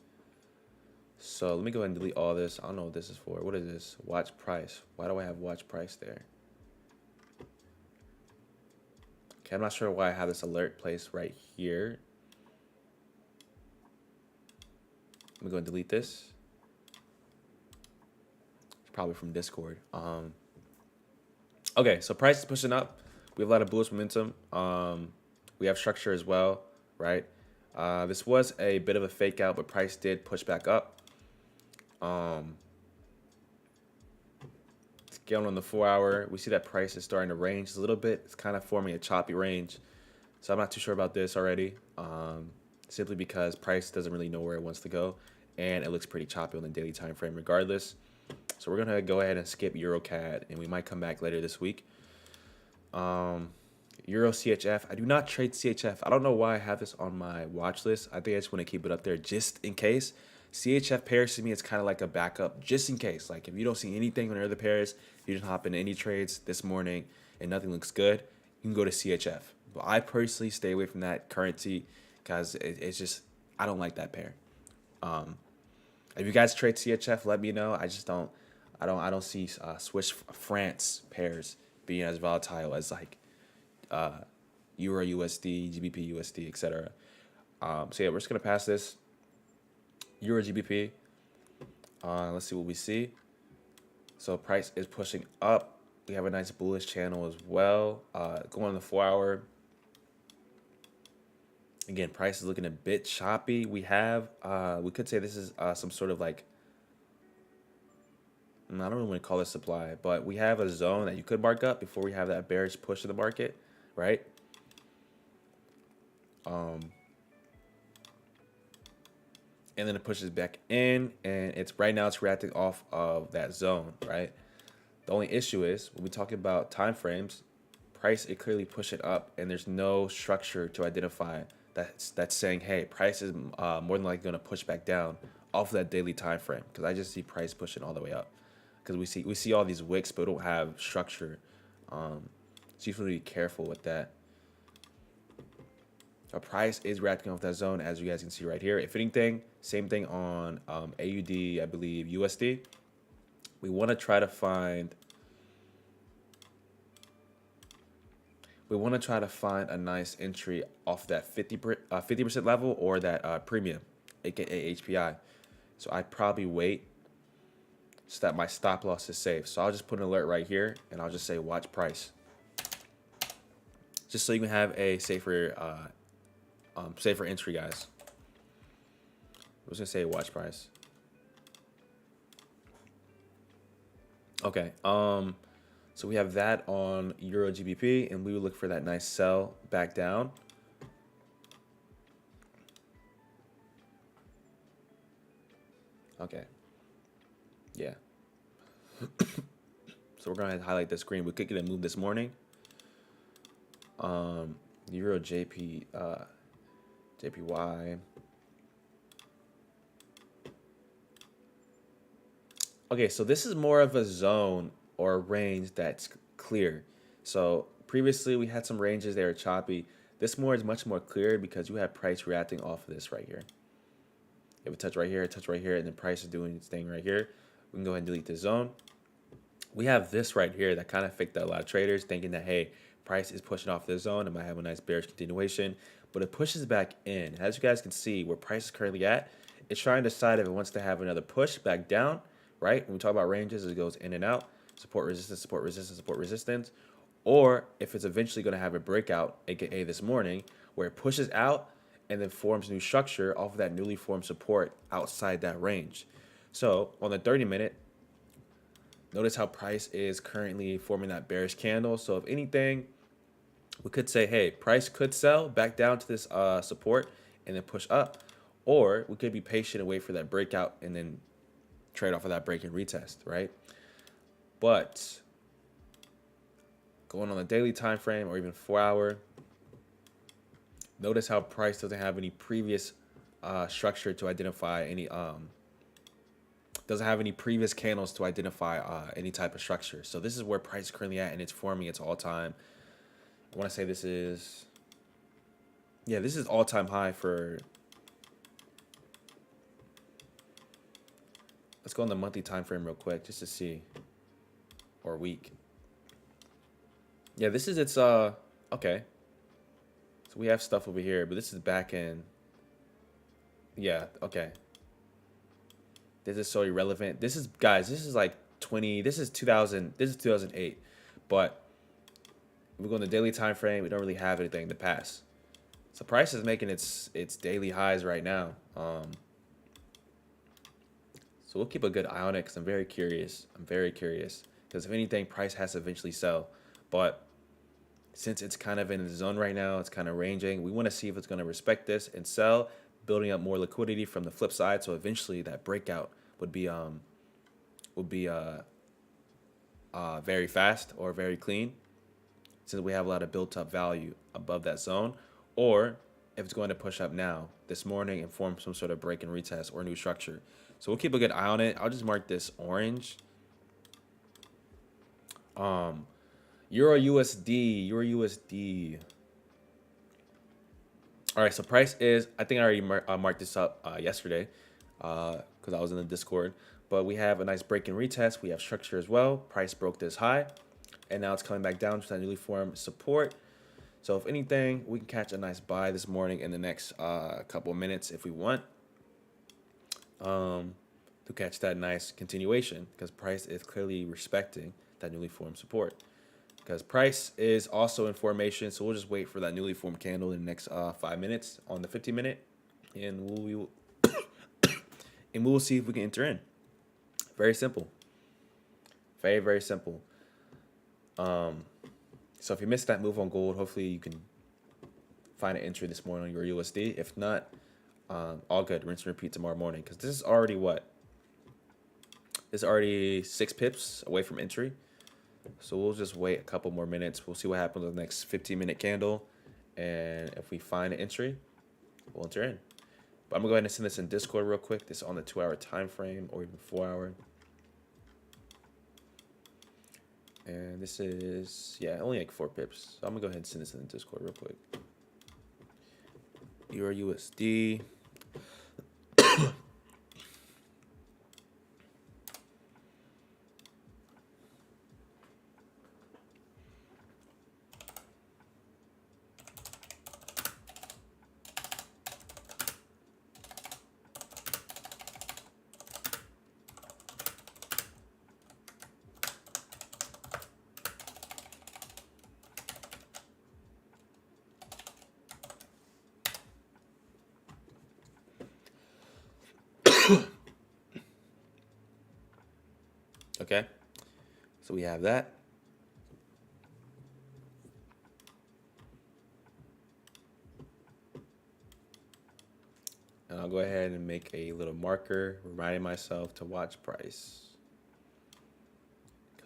Speaker 1: So let me go ahead and delete all this. I don't know what this is for. What is this? Watch price. Why do I have watch price there? Okay, I'm not sure why I have this alert placed right here. Let me go and delete this. It's probably from Discord. Okay, so price is pushing up. We have a lot of bullish momentum. We have structure as well, right? This was a bit of a fake out, but price did push back up. Scaling on the 4 hour, we see that price is starting to range a little bit. It's kind of forming a choppy range. So I'm not too sure about this already, simply because price doesn't really know where it wants to go. And it looks pretty choppy on the daily time frame regardless. So we're going to go ahead and skip EuroCAD, and we might come back later this week. Euro CHF. I do not trade CHF. I don't know why I have this on my watch list. I think I just want to keep it up there just in case. CHF pairs to me, it's kind of like a backup just in case. Like if you don't see anything on the other pairs, you didn't hop into any trades this morning and nothing looks good, you can go to CHF. But I personally stay away from that currency because it's just, I don't like that pair. If you guys trade CHF, let me know. I don't see Swiss France pairs being as volatile as like Euro USD, GBP USD, etc. So yeah, we're just gonna pass this. Euro GBP. Let's see what we see. So price is pushing up. We have a nice bullish channel as well. Going on the 4 hour. Again, price is looking a bit choppy. We could say this is some sort of like I don't really want to call it supply, but we have a zone that you could mark up before we have that bearish push in the market, right? Um, and then it pushes back in, and it's right now it's reacting off of that zone, right? The only issue is when we talk about time frames, price it clearly push it up, and there's no structure to identify that's saying, hey, price is more than likely going to push back down off of that daily time frame, because I just see price pushing all the way up, because we see all these wicks, but we don't have structure. So you have to be careful with that. Our price is reacting off that zone, as you guys can see right here. If anything, same thing on AUD, I believe USD. We want to try to find. We want to try to find a nice entry off that 50% level or that premium, aka HPI. So I'd probably wait so that my stop loss is safe. So I'll just put an alert right here, and I'll just say watch price, just so you can have a safer entry, guys. I was gonna say watch price. Okay. So we have that on Euro GBP, and we would look for that nice sell back down. Okay. Yeah. So we're gonna highlight this green. We could get a move this morning. Euro JPY. Okay, so this is more of a zone or a range that's clear. So previously we had some ranges that were choppy. This more is much more clear because you have price reacting off of this right here. You have a touch right here, a touch right here, and the price is doing its thing right here. We can go ahead and delete this zone. We have this right here that kind of faked out a lot of traders, thinking that, hey, price is pushing off this zone. It might have a nice bearish continuation, but it pushes back in. As you guys can see, where price is currently at, it's trying to decide if it wants to have another push back down, right? When we talk about ranges, it goes in and out, support, resistance, support, resistance, support, resistance, or if it's eventually going to have a breakout, aka this morning, where it pushes out and then forms new structure off of that newly formed support outside that range. So on the 30-minute, notice how price is currently forming that bearish candle. So if anything, we could say, hey, price could sell back down to this support and then push up, or we could be patient and wait for that breakout and then trade off of that break and retest, right? But going on the daily time frame or even 4-hour, notice how price doesn't have any previous structure to identify any doesn't have any previous candles to identify any type of structure. So this is where price is currently at, and it's forming its all-time. I want to say this is, yeah, this is all-time high for. Let's go on the monthly time frame real quick just to see, or week. Yeah, this is its okay. So we have stuff over here, but this is back in. Yeah, okay. This is so irrelevant. This is, guys, this is like 20, this is 2000, this is 2008. But if we go on the daily time frame, we don't really have anything in the past. So price is making its daily highs right now. So we'll keep a good eye on it because I'm very curious. I'm very curious because if anything, price has to eventually sell. But since it's kind of in the zone right now, it's kind of ranging. We want to see if it's going to respect this and sell, building up more liquidity from the flip side. So eventually that breakout would be very fast or very clean, since we have a lot of built up value above that zone, or if it's going to push up now this morning and form some sort of break and retest or new structure. So we'll keep a good eye on it. I'll just mark this orange. Euro USD. All right, so price is, I think I already marked this up yesterday because I was in the Discord. But we have a nice break and retest. We have structure as well. Price broke this high, and now it's coming back down to that newly formed support. So if anything, we can catch a nice buy this morning in the next couple of minutes if we want to catch that nice continuation, because price is clearly respecting that newly formed support. Because price is also in formation, so we'll just wait for that newly formed candle in the next 5 minutes on the 50-minute, and we will see if we can enter in. Very simple. Very, very simple. Um, so if you missed that move on gold, hopefully you can find an entry this morning on your USD. If not, all good. Rinse and repeat tomorrow morning because this is already what? It's already 6 pips away from entry. So we'll just wait a couple more minutes. We'll see what happens with the next 15-minute candle. And if we find an entry, we'll enter in. But I'm going to go ahead and send this in Discord real quick. This is on the 2-hour time frame or even 4-hour. And this is, yeah, only like 4 pips. So I'm going to go ahead and send this in the Discord real quick. Euro USD. Okay, so we have that. And I'll go ahead and make a little marker reminding myself to watch price.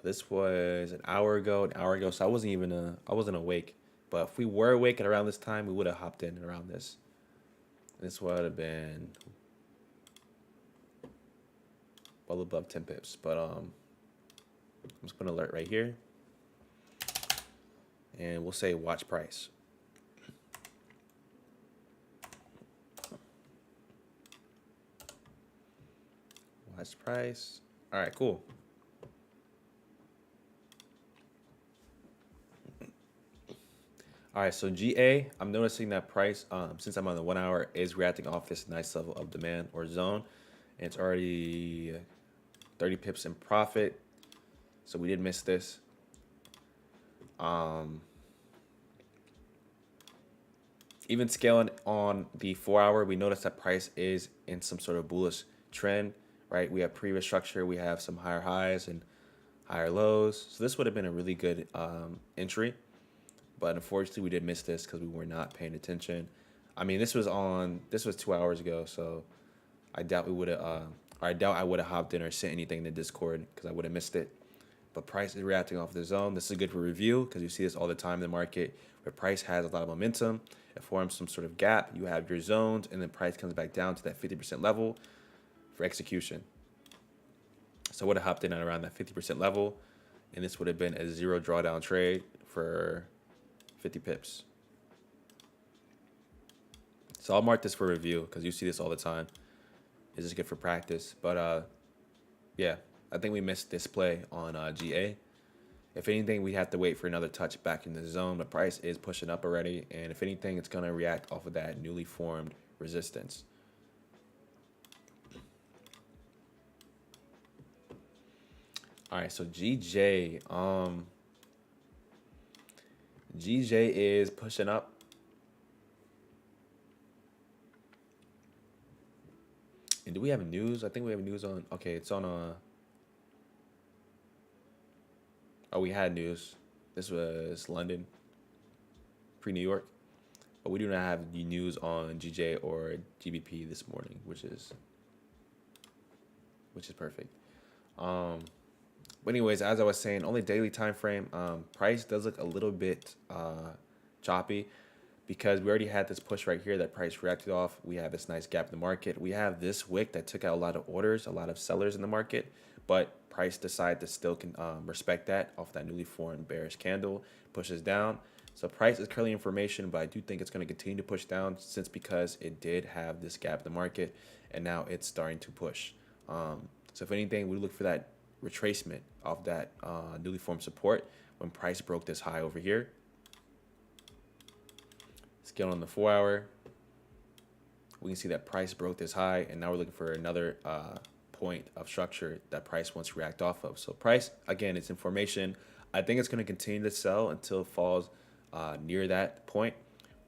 Speaker 1: This was an hour ago, so I wasn't awake. But if we were awake at around this time, we would have hopped in around this. This would have been well above 10 pips. But I'm just gonna alert right here. And we'll say watch price. Watch price. All right, cool. All right, so GA, I'm noticing that price, since I'm on the 1 hour, is reacting off this nice level of demand or zone. And it's already 30 pips in profit. So we did miss this. Even scaling on the 4 hour, we notice that price is in some sort of bullish trend, right? We have previous structure, we have some higher highs and higher lows. So this would have been a really good entry. But unfortunately, we did miss this because we were not paying attention. I mean, this was 2 hours ago, so I doubt we would have, I doubt I would have hopped in or sent anything in the Discord because I would have missed it. But price is reacting off the zone. This is good for review because you see this all the time in the market where price has a lot of momentum. It forms some sort of gap. You have your zones, and then price comes back down to that 50% level for execution. So I would have hopped in at around that 50% level, and this would have been a zero drawdown trade for 50 pips. So I'll mark this for review because you see this all the time. It's just good for practice. But yeah, I think we missed this play on GA. If anything, we have to wait for another touch back in the zone. The price is pushing up already. And if anything, it's going to react off of that newly formed resistance. All right, so GJ. GJ is pushing up. And do we have news? I think we have news on. Okay, it's on oh, we had news. This was London, pre-New York. But we do not have the news on GJ or GBP this morning, which is perfect. But anyways, as I was saying, only daily time frame. Price does look a little bit choppy because we already had this push right here that price reacted off. We have this nice gap in the market. We have this wick that took out a lot of orders, a lot of sellers in the market, but price decided to still respect that off that newly formed bearish candle, pushes down. So price is currently in formation, but I do think it's going to continue to push down because it did have this gap in the market, and now it's starting to push. So if anything, we look for that retracement of that newly formed support when price broke this high over here. Scale on the 4 hour, we can see that price broke this high, and now we're looking for another point of structure that price wants to react off of. So price, again, it's in formation. I think it's going to continue to sell until it falls near that point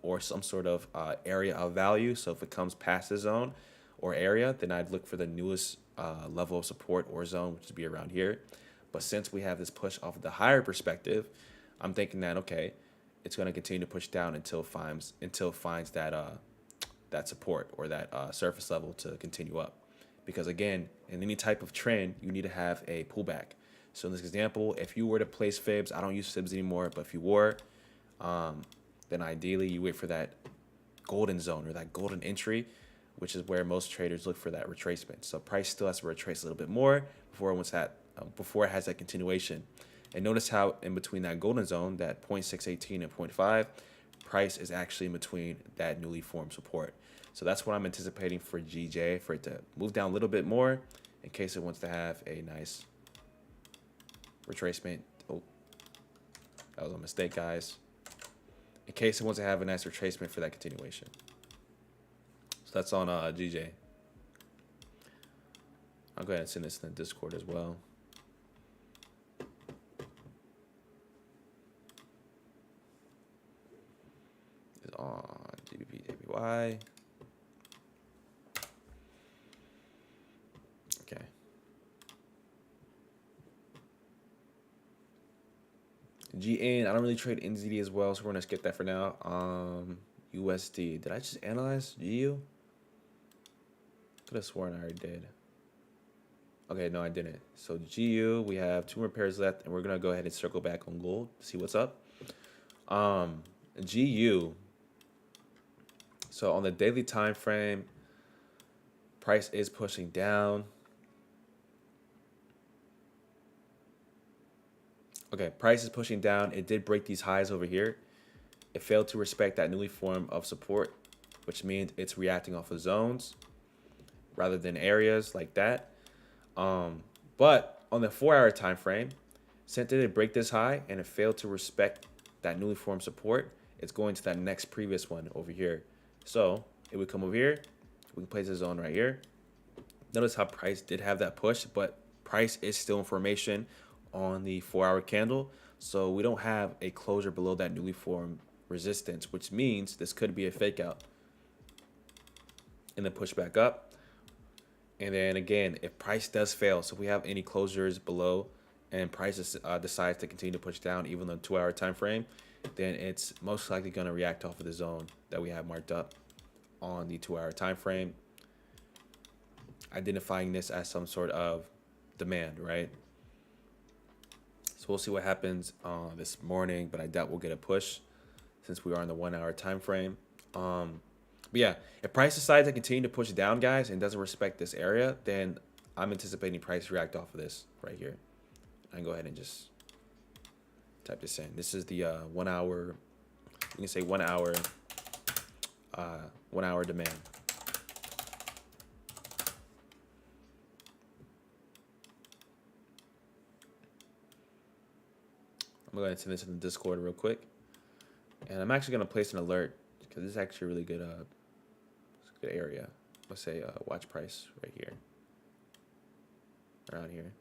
Speaker 1: or some sort of area of value. So if it comes past the zone or area, then I'd look for the newest level of support or zone, which would be around here. But since we have this push off of the higher perspective, I'm thinking that, okay, it's going to continue to push down until it finds that that support or that surface level to continue up. Because again, in any type of trend, you need to have a pullback. So in this example, if you were to place fibs, I don't use fibs anymore, but if you were, then ideally you wait for that golden zone or that golden entry, which is where most traders look for that retracement. So price still has to retrace a little bit more before it has that continuation. And notice how in between that golden zone, that 0.618 and 0.5, price is actually in between that newly formed support. So that's what I'm anticipating for GJ, for it to move down a little bit more in case it wants to have a nice retracement. Oh, that was a mistake, guys. In case it wants to have a nice retracement for that continuation. So that's on GJ. I'll go ahead and send this in the Discord as well. It's on GBP, JPY. Okay. GN, I don't really trade NZD as well, so we're gonna skip that for now. USD. Did I just analyze GU? Could have sworn I already did. Okay, no, I didn't. So GU, we have 2 more pairs left, and we're gonna go ahead and circle back on gold to see what's up. GU. So on the daily time frame, price is pushing down. Okay, price is pushing down. It did break these highs over here. It failed to respect that newly form of support, which means it's reacting off of zones rather than areas like that. But on the 4-hour time frame, since it did break this high and it failed to respect that newly formed support, it's going to that next previous one over here. So it would come over here. We can place a zone right here. Notice how price did have that push, but price is still in formation on the 4-hour candle. So we don't have a closure below that newly formed resistance, which means this could be a fake out and then push back up. And then again, if price does fail, so if we have any closures below and price decides to continue to push down even on the 2-hour time frame, then it's most likely going to react off of the zone that we have marked up on the 2-hour time frame, identifying this as some sort of demand, right? So we'll see what happens this morning, but I doubt we'll get a push since we are in the 1-hour time frame. But yeah, if price decides to continue to push down, guys, and doesn't respect this area, then I'm anticipating price to react off of this right here. I can go ahead and just type this in. This is the 1 hour, you can say 1 hour, 1 hour demand. I'm going to send this in the Discord real quick. And I'm actually going to place an alert because this is actually a really good, good area. Let's say watch price right here, around here.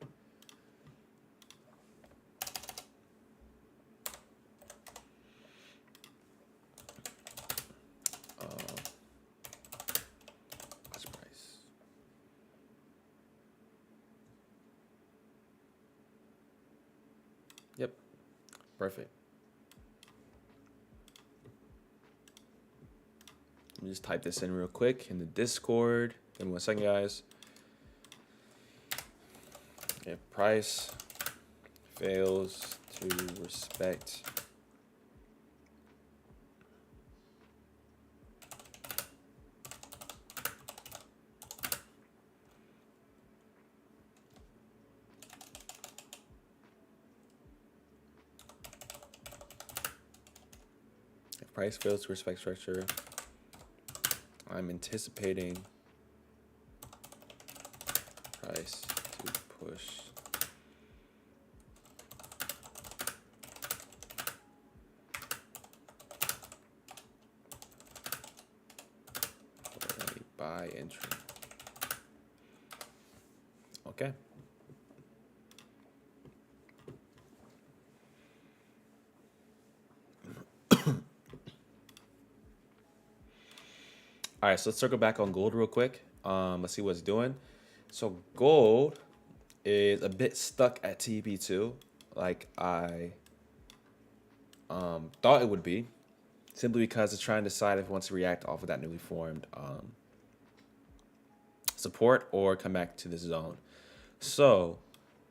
Speaker 1: Watch price. Yep, perfect. Let me just type this in real quick in the Discord. Give me 1 second, guys. If price fails to respect structure, I'm anticipating price to push for a buy entry. Okay. All right, so let's circle back on gold real quick. Let's see what it's doing. So gold is a bit stuck at TP2, like I thought it would be, simply because it's trying to decide if it wants to react off of that newly formed support or come back to this zone. So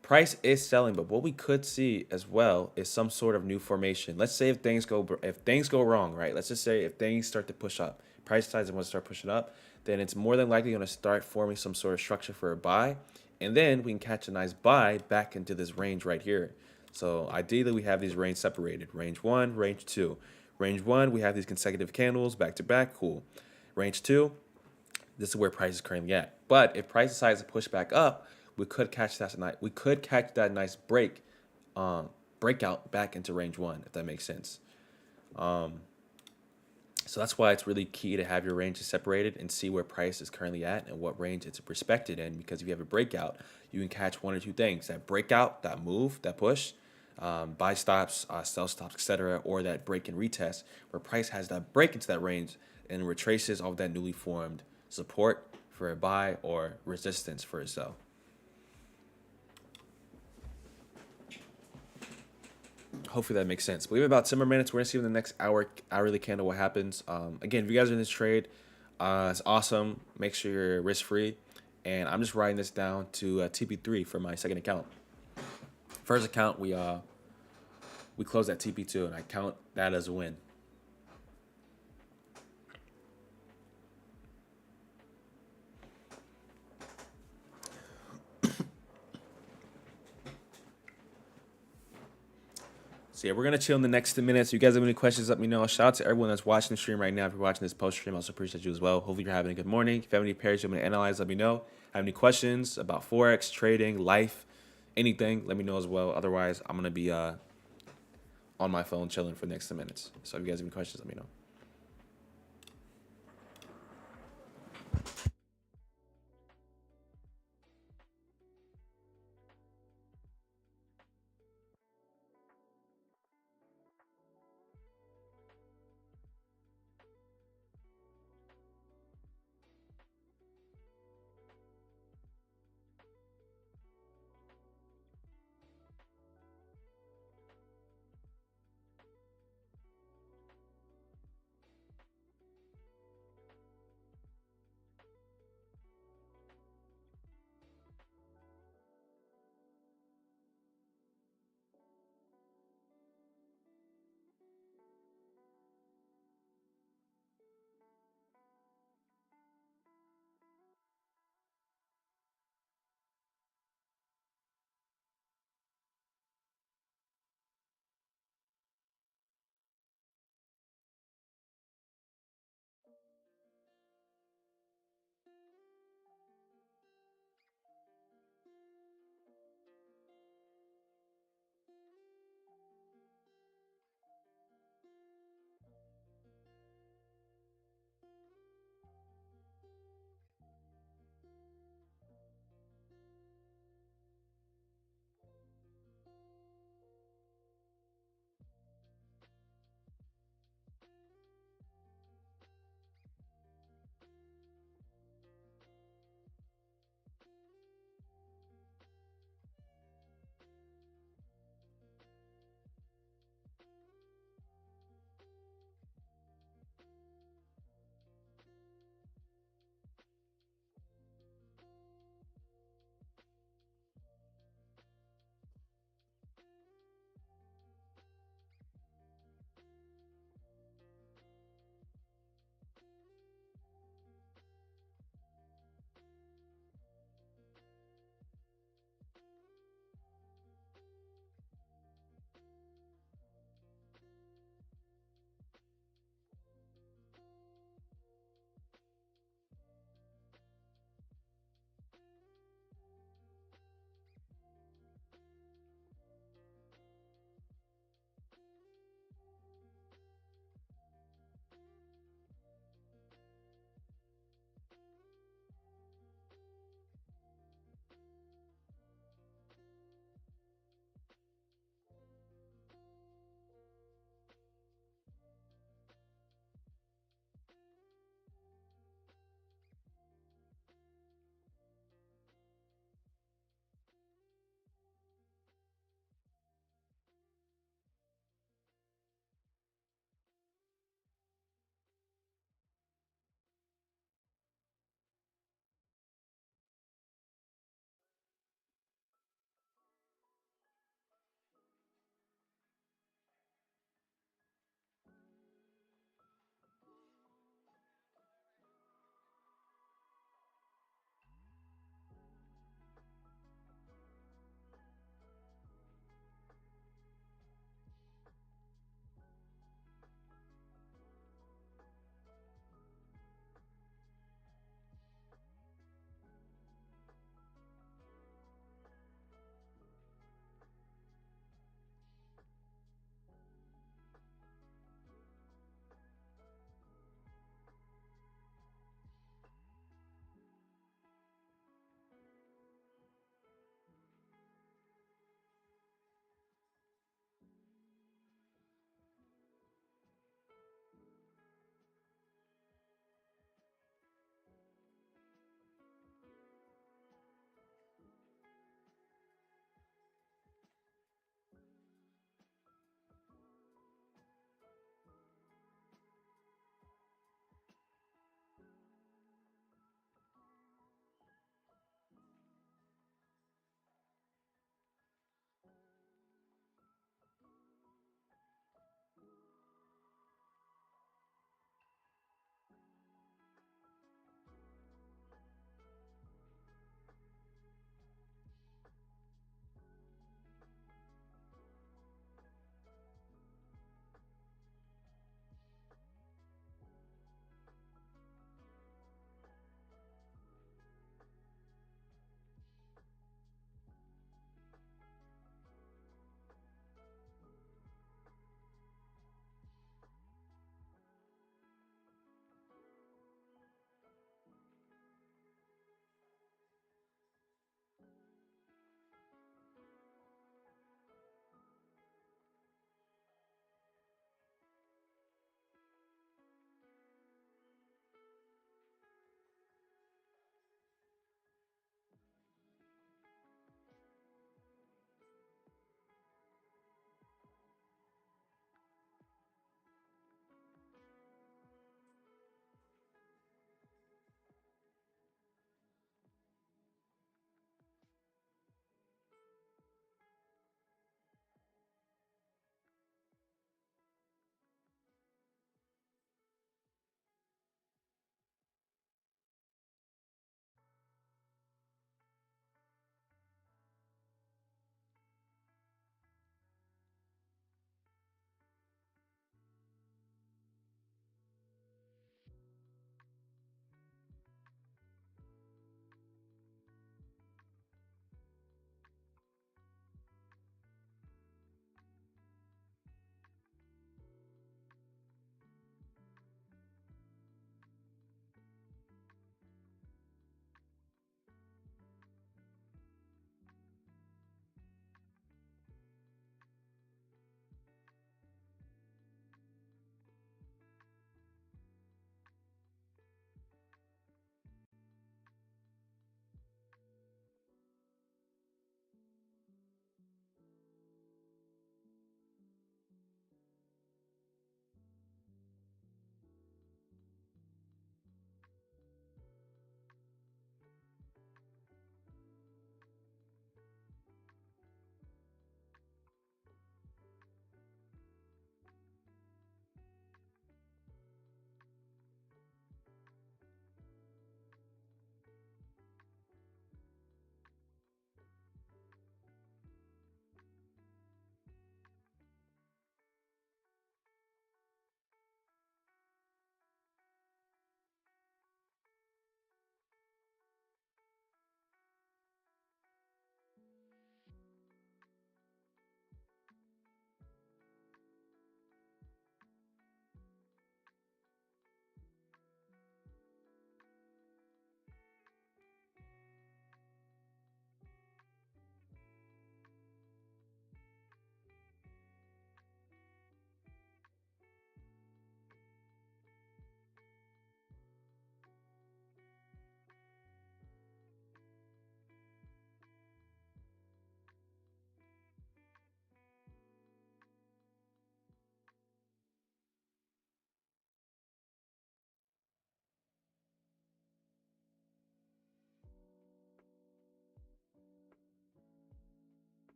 Speaker 1: price is selling, but what we could see as well is some sort of new formation. Let's say if things go wrong, right? Let's just say if things start to push up, price decides it wants to start pushing up, then it's more than likely going to start forming some sort of structure for a buy, and then we can catch a nice buy back into this range right here. So ideally, we have these range separated: range one, range two. Range one, we have these consecutive candles back to back, cool. Range two, this is where price is currently at. But if price decides to push back up, we could catch that nice breakout back into range one, if that makes sense. So that's why it's really key to have your ranges separated and see where price is currently at and what range it's respected in. Because if you have a breakout, you can catch one or two things: that breakout, that move, that push, buy stops, sell stops, etc., or that break and retest where price has that break into that range and retraces off that newly formed support for a buy or resistance for a sell. Hopefully that makes sense. But we have about 10 more minutes. We're gonna see in the next hourly candle what happens. Again, if you guys are in this trade, it's awesome. Make sure you're risk free. And I'm just writing this down to TP3 for my second account. First account, we closed at TP2, and I count that as a win. So yeah, we're gonna chill in the next 10 minutes. If you guys have any questions, let me know. Shout out to everyone that's watching the stream right now. If you're watching this post stream, I also appreciate you as well. Hopefully you're having a good morning. If you have any pairs you want me to analyze, let me know. Have any questions about Forex, trading, life, anything, let me know as well. Otherwise, I'm gonna be on my phone chilling for the next 10 minutes. So if you guys have any questions, let me know.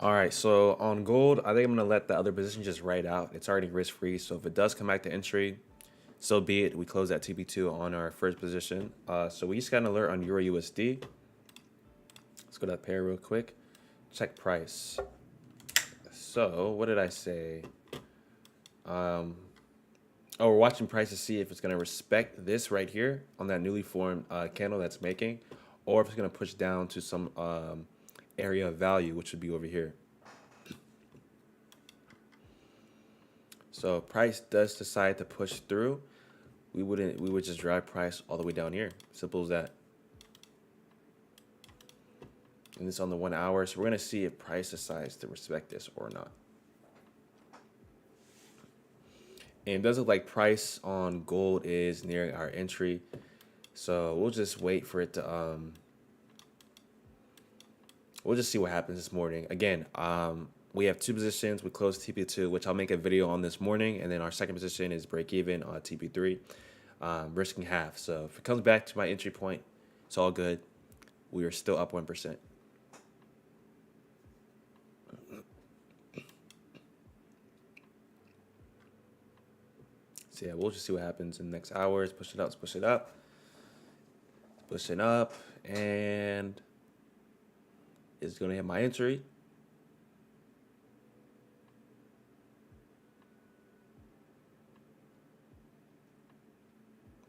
Speaker 1: All right, so on gold, I think I'm gonna let the other position just ride out. It's already risk free, so if it does come back to entry, so be it. We close at TP2 on our first position. So we just got an alert on Euro USD. Let's go to that pair real quick. Check price. So what did I say? Oh, we're watching price to see if it's gonna respect this right here on that newly formed candle that's making, or if it's gonna push down to some area of value, which would be over here. So if price does decide to push through, we would just drive price all the way down here. Simple as that. And this on the 1 hour, so we're gonna see if price decides to respect this or not. And it does look like price on gold is nearing our entry, so we'll just wait for it to we'll just see what happens this morning. Again, we have two positions. We closed TP2, which I'll make a video on this morning, and then our second position is break even on TP3, risking half. So if it comes back to my entry point, it's all good. We are still up 1%. So yeah, we'll just see what happens in the next hours. Push it up, let's push it up, push it up, and it's gonna hit my entry.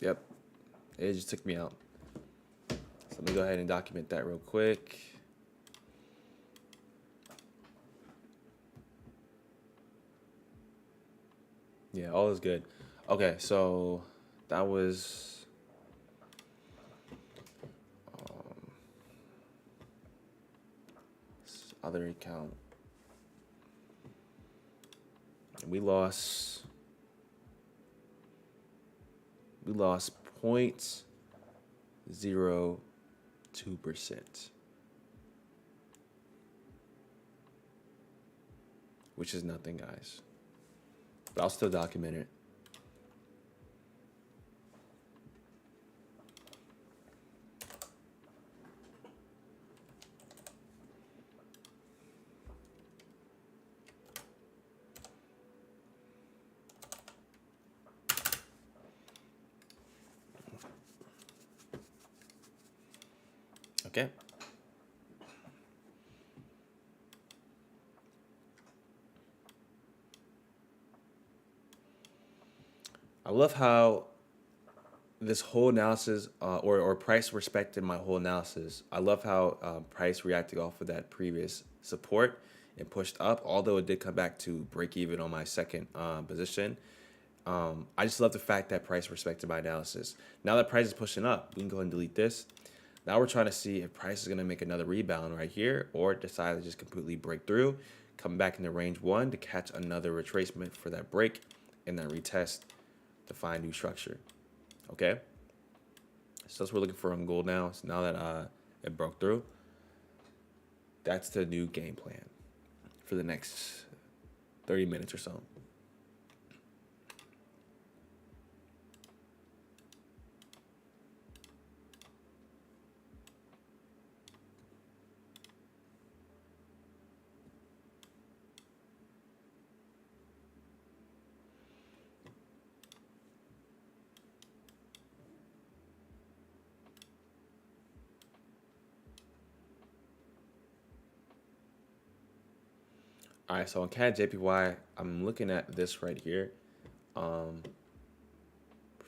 Speaker 1: Yep, it just took me out. So let me go ahead and document that real quick. Yeah, all is good. Okay, so that was other account. We lost 0.02%, which is nothing, guys. But I'll still document it. Okay. I love how this whole analysis or price respected my whole analysis. I love how price reacted off of that previous support and pushed up, although it did come back to break even on my second position. I just love the fact that price respected my analysis. Now that price is pushing up, we can go ahead and delete this. Now we're trying to see if price is going to make another rebound right here or decide to just completely break through, come back into range 1 to catch another retracement for that break and then retest to find new structure. Okay, so that's what we're looking for on gold now. So now that it broke through, that's the new game plan for the next 30 minutes or so. All right, so on CAD JPY, I'm looking at this right here for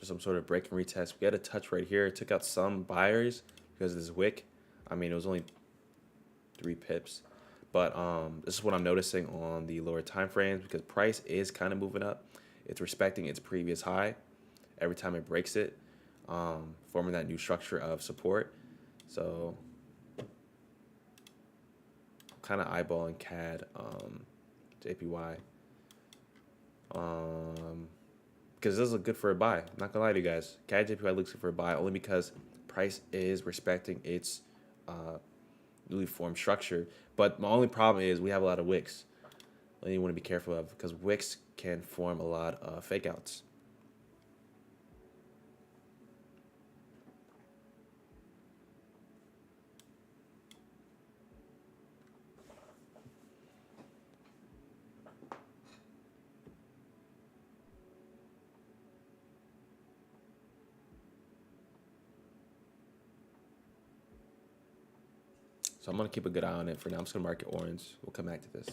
Speaker 1: some sort of break and retest. We had a touch right here. It took out some buyers because of this wick. I mean, it was only 3 pips. But this is what I'm noticing on the lower time frames because price is kind of moving up. It's respecting its previous high every time it breaks it, forming that new structure of support. So kind of eyeballing CAD JPY because this looks good for a buy. I'm not gonna lie to you guys, CAD JPY looks good for a buy only because price is respecting its newly formed structure. But my only problem is we have a lot of wicks that you want to be careful of because wicks can form a lot of fake outs. So I'm gonna keep a good eye on it for now. I'm just gonna mark it orange. We'll come back to this.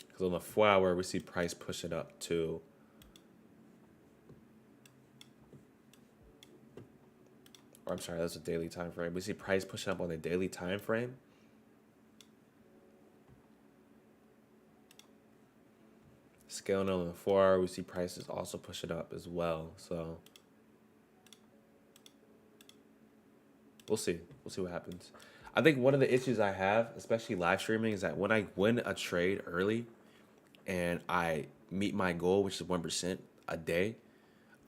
Speaker 1: Because on the 4 hour, we see price pushing up to, or I'm sorry, that's a daily time frame. We see price pushing up on the daily time frame. Scaling on the 4 hour, we see prices also pushing up as well. So we'll see. We'll see what happens. I think one of the issues I have, especially live streaming, is that when I win a trade early and I meet my goal, which is 1% a day,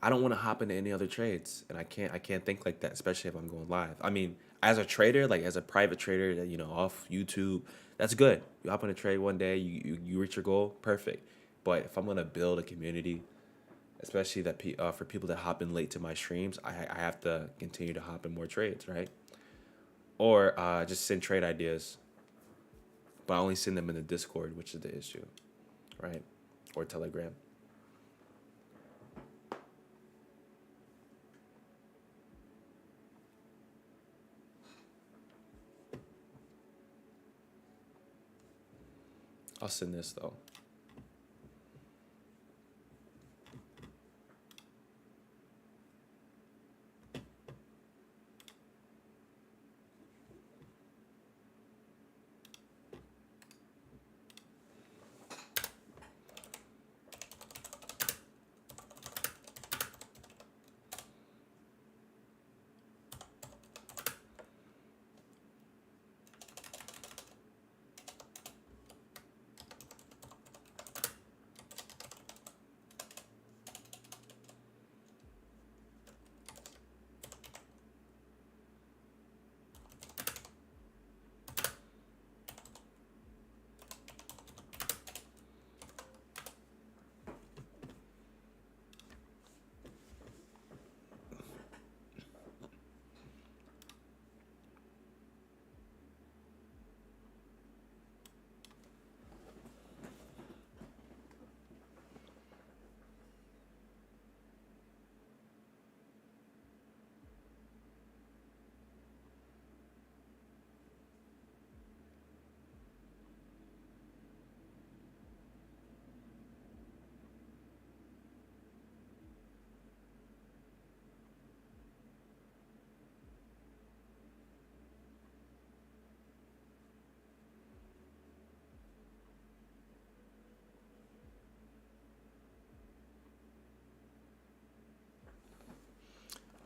Speaker 1: I don't want to hop into any other trades, and I can't think like that, especially if I'm going live. I mean, as a trader, like as a private trader, that off YouTube, that's good. You hop on a trade one day, you reach your goal, perfect. But if I'm gonna build a community, especially that for people that hop in late to my streams, I have to continue to hop in more trades, right? Or just send trade ideas, but I only send them in the Discord, which is the issue, right? Or Telegram. I'll send this though.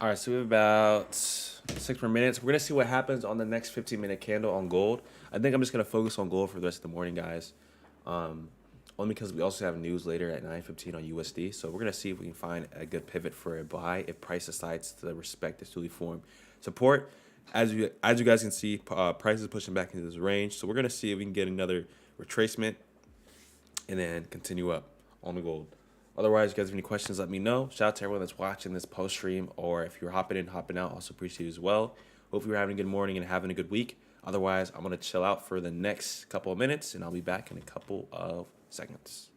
Speaker 1: All right, so we have about 6 more minutes. We're gonna see what happens on the next 15-minute candle on gold. I think I'm just gonna focus on gold for the rest of the morning, guys. Only because we also have news later at 9:15 on USD. So we're gonna see if we can find a good pivot for a buy if price decides to respect this newly formed support. As you guys can see, price is pushing back into this range. So we're gonna see if we can get another retracement and then continue up on the gold. Otherwise, if you guys have any questions, let me know. Shout out to everyone that's watching this post stream, or if you're hopping in, hopping out, also appreciate you as well. Hope you're having a good morning and having a good week. Otherwise, I'm gonna chill out for the next couple of minutes, and I'll be back in a couple of seconds.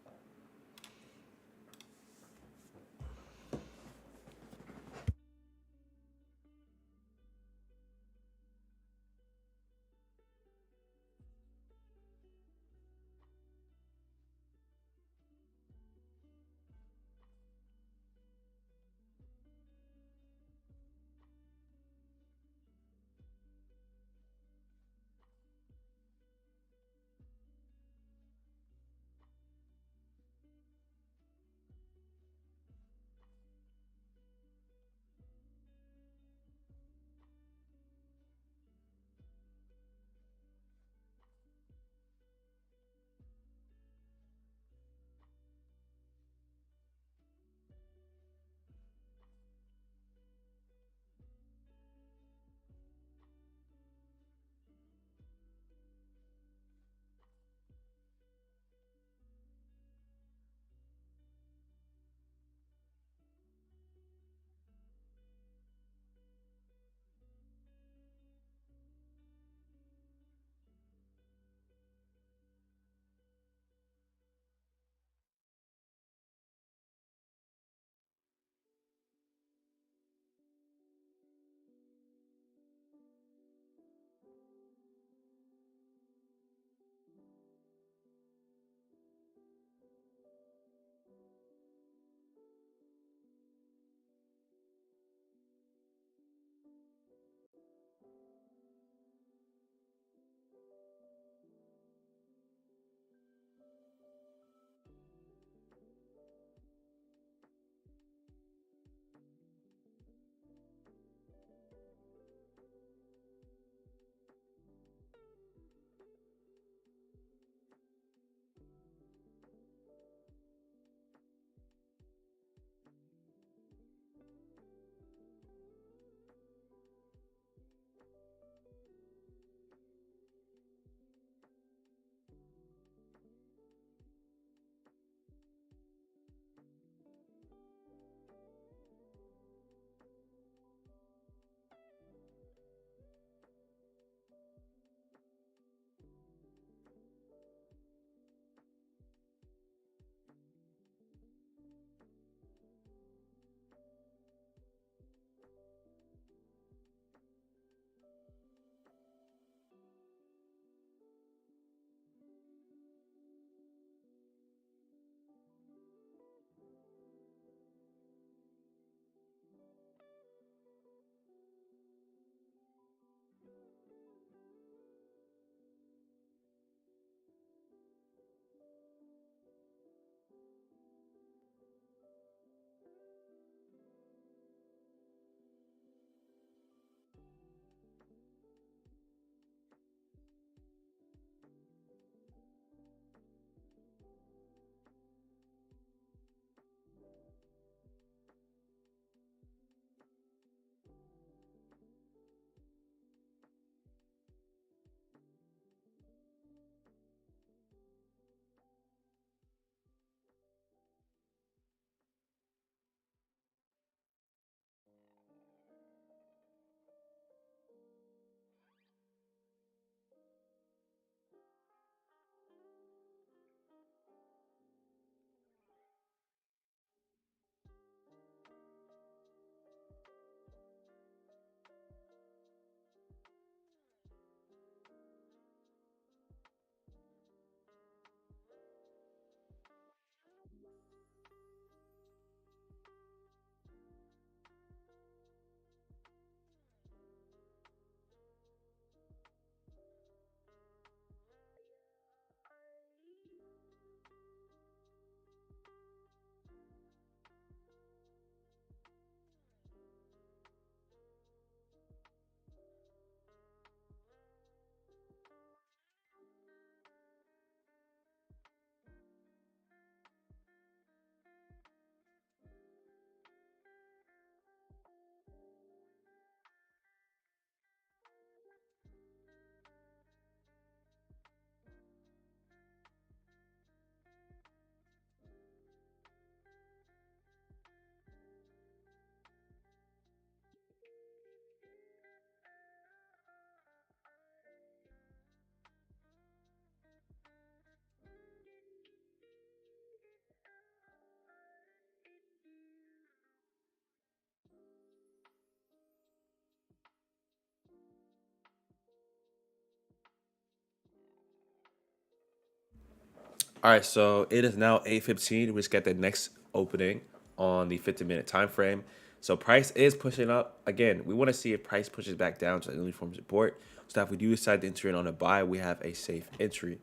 Speaker 1: All right, so it is now 8:15. We just got the next opening on the 50-minute time frame. So price is pushing up. Again, we want to see if price pushes back down to the uniform support. So if we do decide to enter in on a buy, we have a safe entry.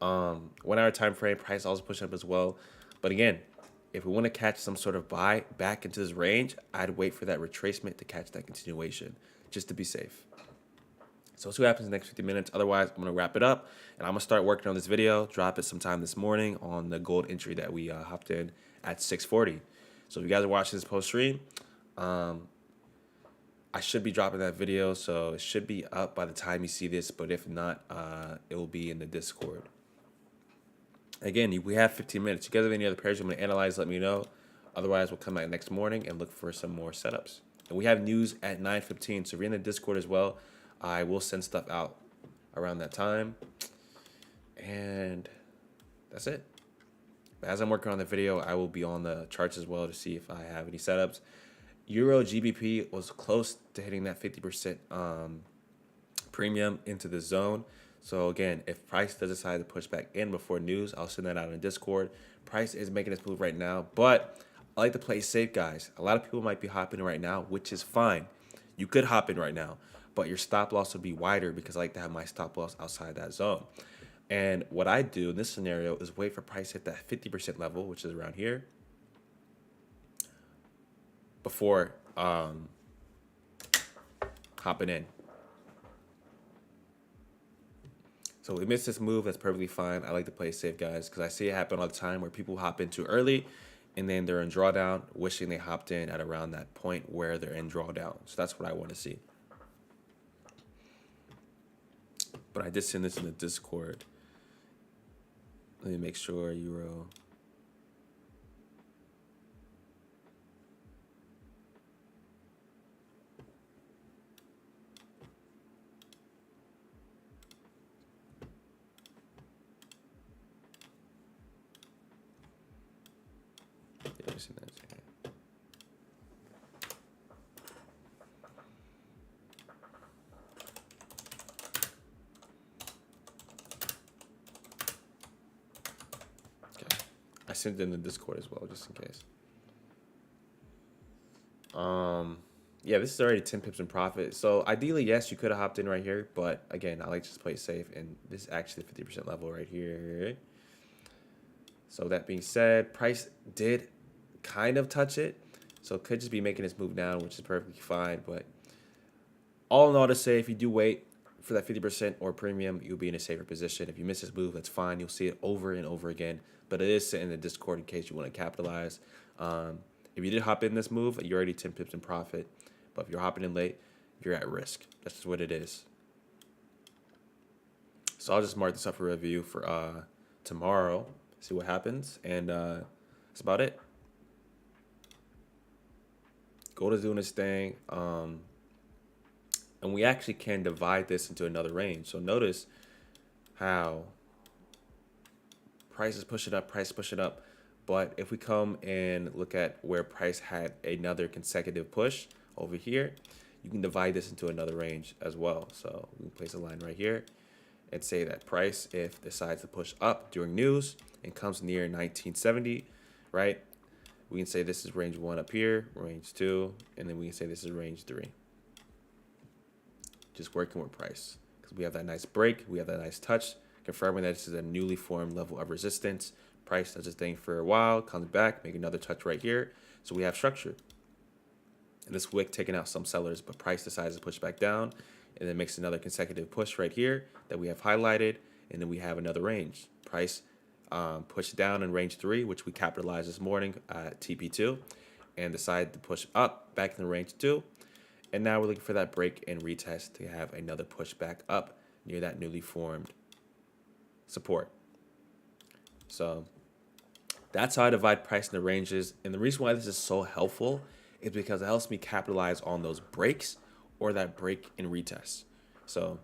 Speaker 1: 1 hour time frame, price also pushing up as well. But again, if we want to catch some sort of buy back into this range, I'd wait for that retracement to catch that continuation just to be safe. So let's see what happens in the next 50 minutes. Otherwise, I'm going to wrap it up, and I'm going to start working on this video, drop it sometime this morning on the gold entry that we hopped in at 640. So if you guys are watching this post-stream, I should be dropping that video, so it should be up by the time you see this, but if not, it will be in the Discord. Again, we have 15 minutes. You guys have any other pairs you want to analyze, let me know. Otherwise, we'll come back next morning and look for some more setups. And we have news at 9:15, so if you're in the Discord as well, I will send stuff out around that time. And that's it. As I'm working on the video, I will be on the charts as well to see if I have any setups. Euro GBP was close to hitting that 50% premium into the zone. So again, if price does decide to push back in before news, I'll send that out in Discord. Price is making this move right now, but I like to play safe, guys. A lot of people might be hopping right now, which is fine. You could hop in right now, but your stop loss would be wider because I like to have my stop loss outside that zone. And what I do in this scenario is wait for price to hit that 50% level, which is around here, before hopping in. So we missed this move. That's perfectly fine. I like to play safe, guys, because I see it happen all the time where people hop in too early and then they're in drawdown, wishing they hopped in at around that point where they're in drawdown. So that's what I want to see. But I did send this in the Discord. Let me make sure Euro. Let me see that. Okay. I sent it in the Discord as well, just in case. Yeah, this is already 10 pips in profit. So ideally, yes, you could have hopped in right here, but again, I like to just play safe, and this is actually the 50% level right here. So that being said, price did kind of touch it, so it could just be making this move down, which is perfectly fine. But all in all, to say, if you do wait for that 50% or premium, you'll be in a safer position. If you miss this move, that's fine. You'll see it over and over again, but it is sitting in the Discord in case you want to capitalize. If you did hop in this move, you're already 10 pips in profit. But if you're hopping in late, you're at risk. That's just what it is. So I'll just mark this up for review for tomorrow, see what happens, and that's about it. Gold is doing its thing, and we actually can divide this into another range. So notice how price is pushing up, but if we come and look at where price had another consecutive push over here, you can divide this into another range as well. So we can place a line right here and say that price, if decides to push up during news and comes near 1970, right? We can say this is range 1 up here, range 2, and then we can say this is range 3. Just working with price because we have that nice break, we have that nice touch, confirming that this is a newly formed level of resistance. Price does this thing for a while, comes back, make another touch right here. So we have structure. And this wick taking out some sellers, but price decides to push back down and then makes another consecutive push right here that we have highlighted. And then we have another range. Price pushed down in range 3, which we capitalized this morning at TP2, and decided to push up back in the range 2. And now we're looking for that break and retest to have another push back up near that newly formed support. So that's how I divide price into ranges. And the reason why this is so helpful is because it helps me capitalize on those breaks or that break and retest. So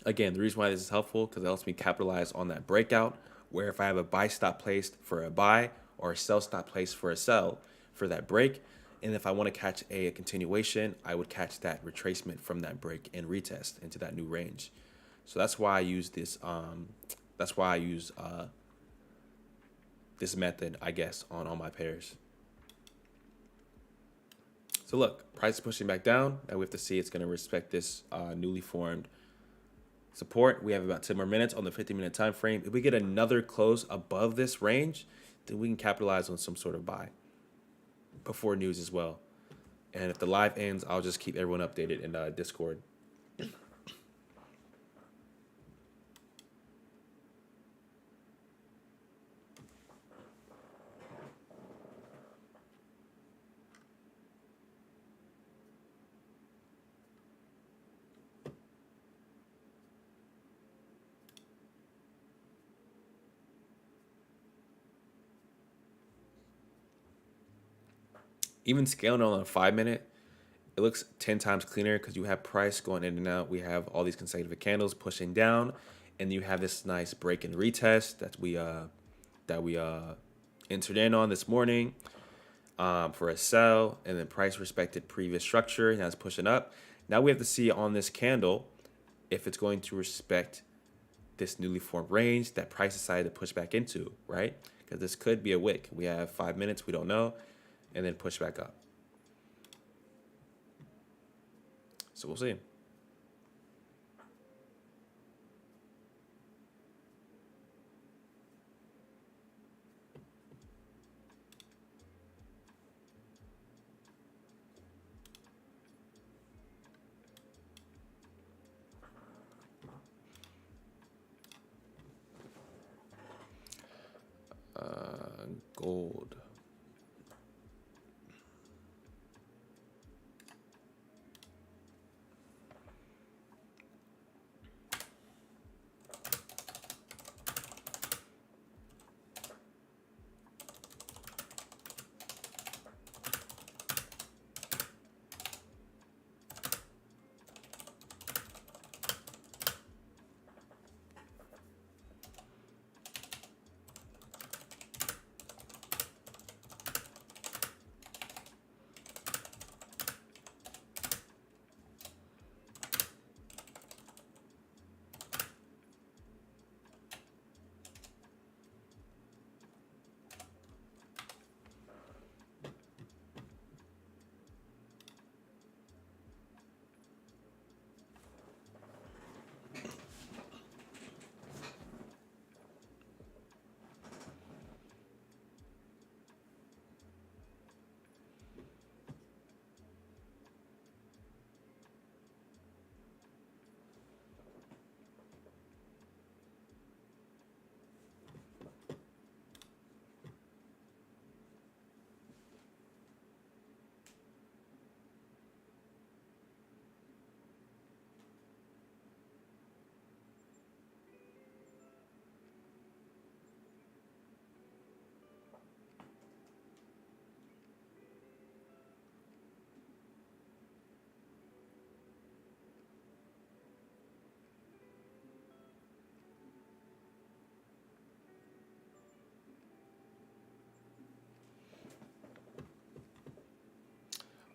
Speaker 1: again, the reason why this is helpful because it helps me capitalize on that breakout, where if I have a buy stop placed for a buy or a sell stop placed for a sell for that break, and if I want to catch a continuation, I would catch that retracement from that break and retest into that new range. So that's why I use this. That's why I use this method, I guess, on all my pairs. So look, price is pushing back down. Now we have to see it's going to respect this newly formed support. We have about 10 more minutes on the 50-minute time frame. If we get another close above this range, then we can capitalize on some sort of buy before news as well. And if the live ends, I'll just keep everyone updated in Discord. Even scaling on a 5-minute, it looks 10 times cleaner because you have price going in and out. We have all these consecutive candles pushing down, and you have this nice break and retest that we entered in on this morning for a sell, and then price respected previous structure. Now it's pushing up. Now we have to see on this candle if it's going to respect this newly formed range that price decided to push back into, right? Because this could be a wick. We have 5 minutes, we don't know, and then push back up. So we'll see. Gold.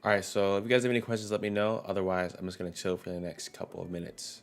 Speaker 1: All right, so if you guys have any questions, let me know. Otherwise, I'm just going to chill for the next couple of minutes.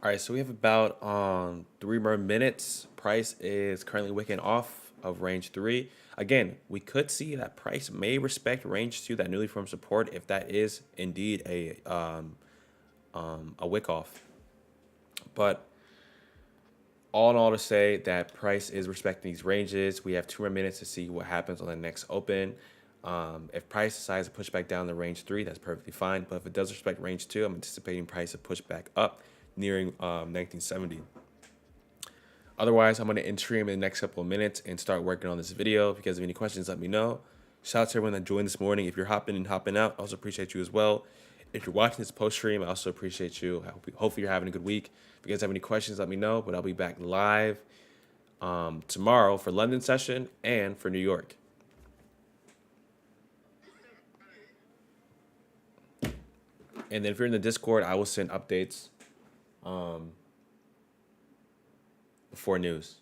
Speaker 1: All right, so we have about 3 more minutes. Price is currently wicking off of range three. Again, we could see that price may respect range two, that newly formed support, if that is indeed a wick off. But all in all, to say that price is respecting these ranges. We have 2 more minutes to see what happens on the next open. If price decides to push back down to range three, that's perfectly fine. But if it does respect range two, I'm anticipating price to push back up nearing 1970. Otherwise, I'm going to end stream in the next couple of minutes and start working on this video. If you guys have any questions, let me know. Shout out to everyone that joined this morning. If you're hopping and hopping out, I also appreciate you as well. If you're watching this post stream, I also appreciate you. Hopefully you're having a good week. If you guys have any questions, let me know. But I'll be back live tomorrow for London session and for New York. And then if you're in the Discord, I will send updates before news.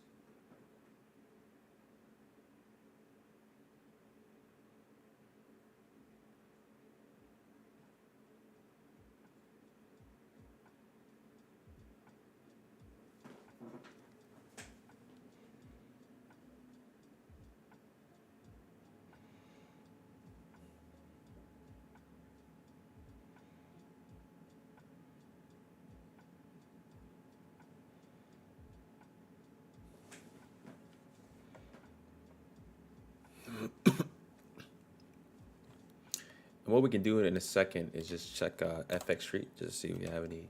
Speaker 1: And what we can do in a second is just check FX Street, just to see if we have any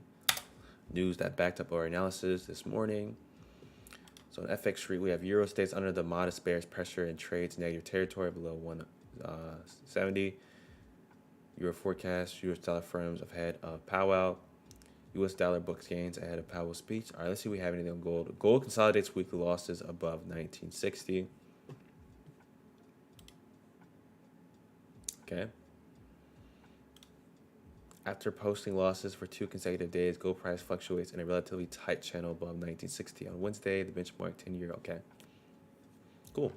Speaker 1: news that backed up our analysis this morning. So in FX Street, we have Euro stays under the modest bearish pressure and trades negative territory below 170. Euro forecast, US dollar firms ahead of Powell. US dollar books gains ahead of Powell's speech. All right, let's see if we have anything on gold. Gold consolidates weekly losses above 1960. Okay. After posting losses for 2 consecutive days, gold price fluctuates in a relatively tight channel above 1960. On Wednesday, the benchmark 10-year, okay. Cool.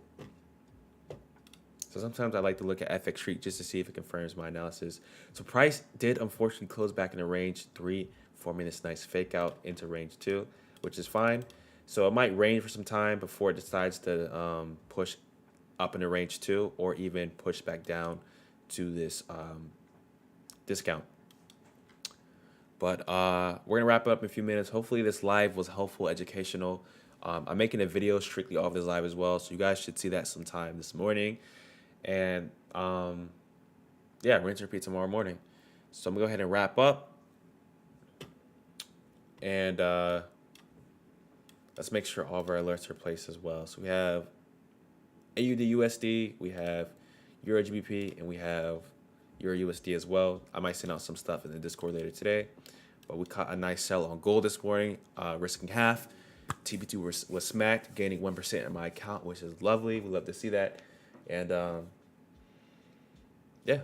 Speaker 1: So sometimes I like to look at FX Street just to see if it confirms my analysis. So price did unfortunately close back into range 3, forming this nice fake out into range 2, which is fine. So it might range for some time before it decides to push up into range 2 or even push back down to this discount. But we're going to wrap it up in a few minutes. Hopefully this live was helpful, educational. I'm making a video strictly off this live as well, so you guys should see that sometime this morning. And yeah, rinse and repeat tomorrow morning. So I'm going to go ahead and wrap up. And let's make sure all of our alerts are placed as well. So we have AUD USD, we have Euro GBP, and we have Euro USD as well. I might send out some stuff in the Discord later today. But we caught a nice sell on gold this morning, risking half. TP2 was smacked, gaining 1% in my account, which is lovely. We love to see that. And yeah,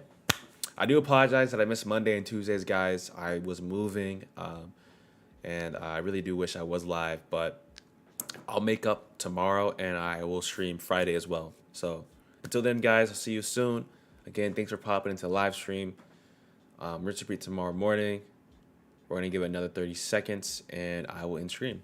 Speaker 1: I do apologize that I missed Monday and Tuesdays, guys. I was moving, and I really do wish I was live. But I'll make up tomorrow, and I will stream Friday as well. So until then, guys, I'll see you soon. Again, thanks for popping into the live stream. Rinse and repeat tomorrow morning. We're going to give it another 30 seconds, and I will end stream.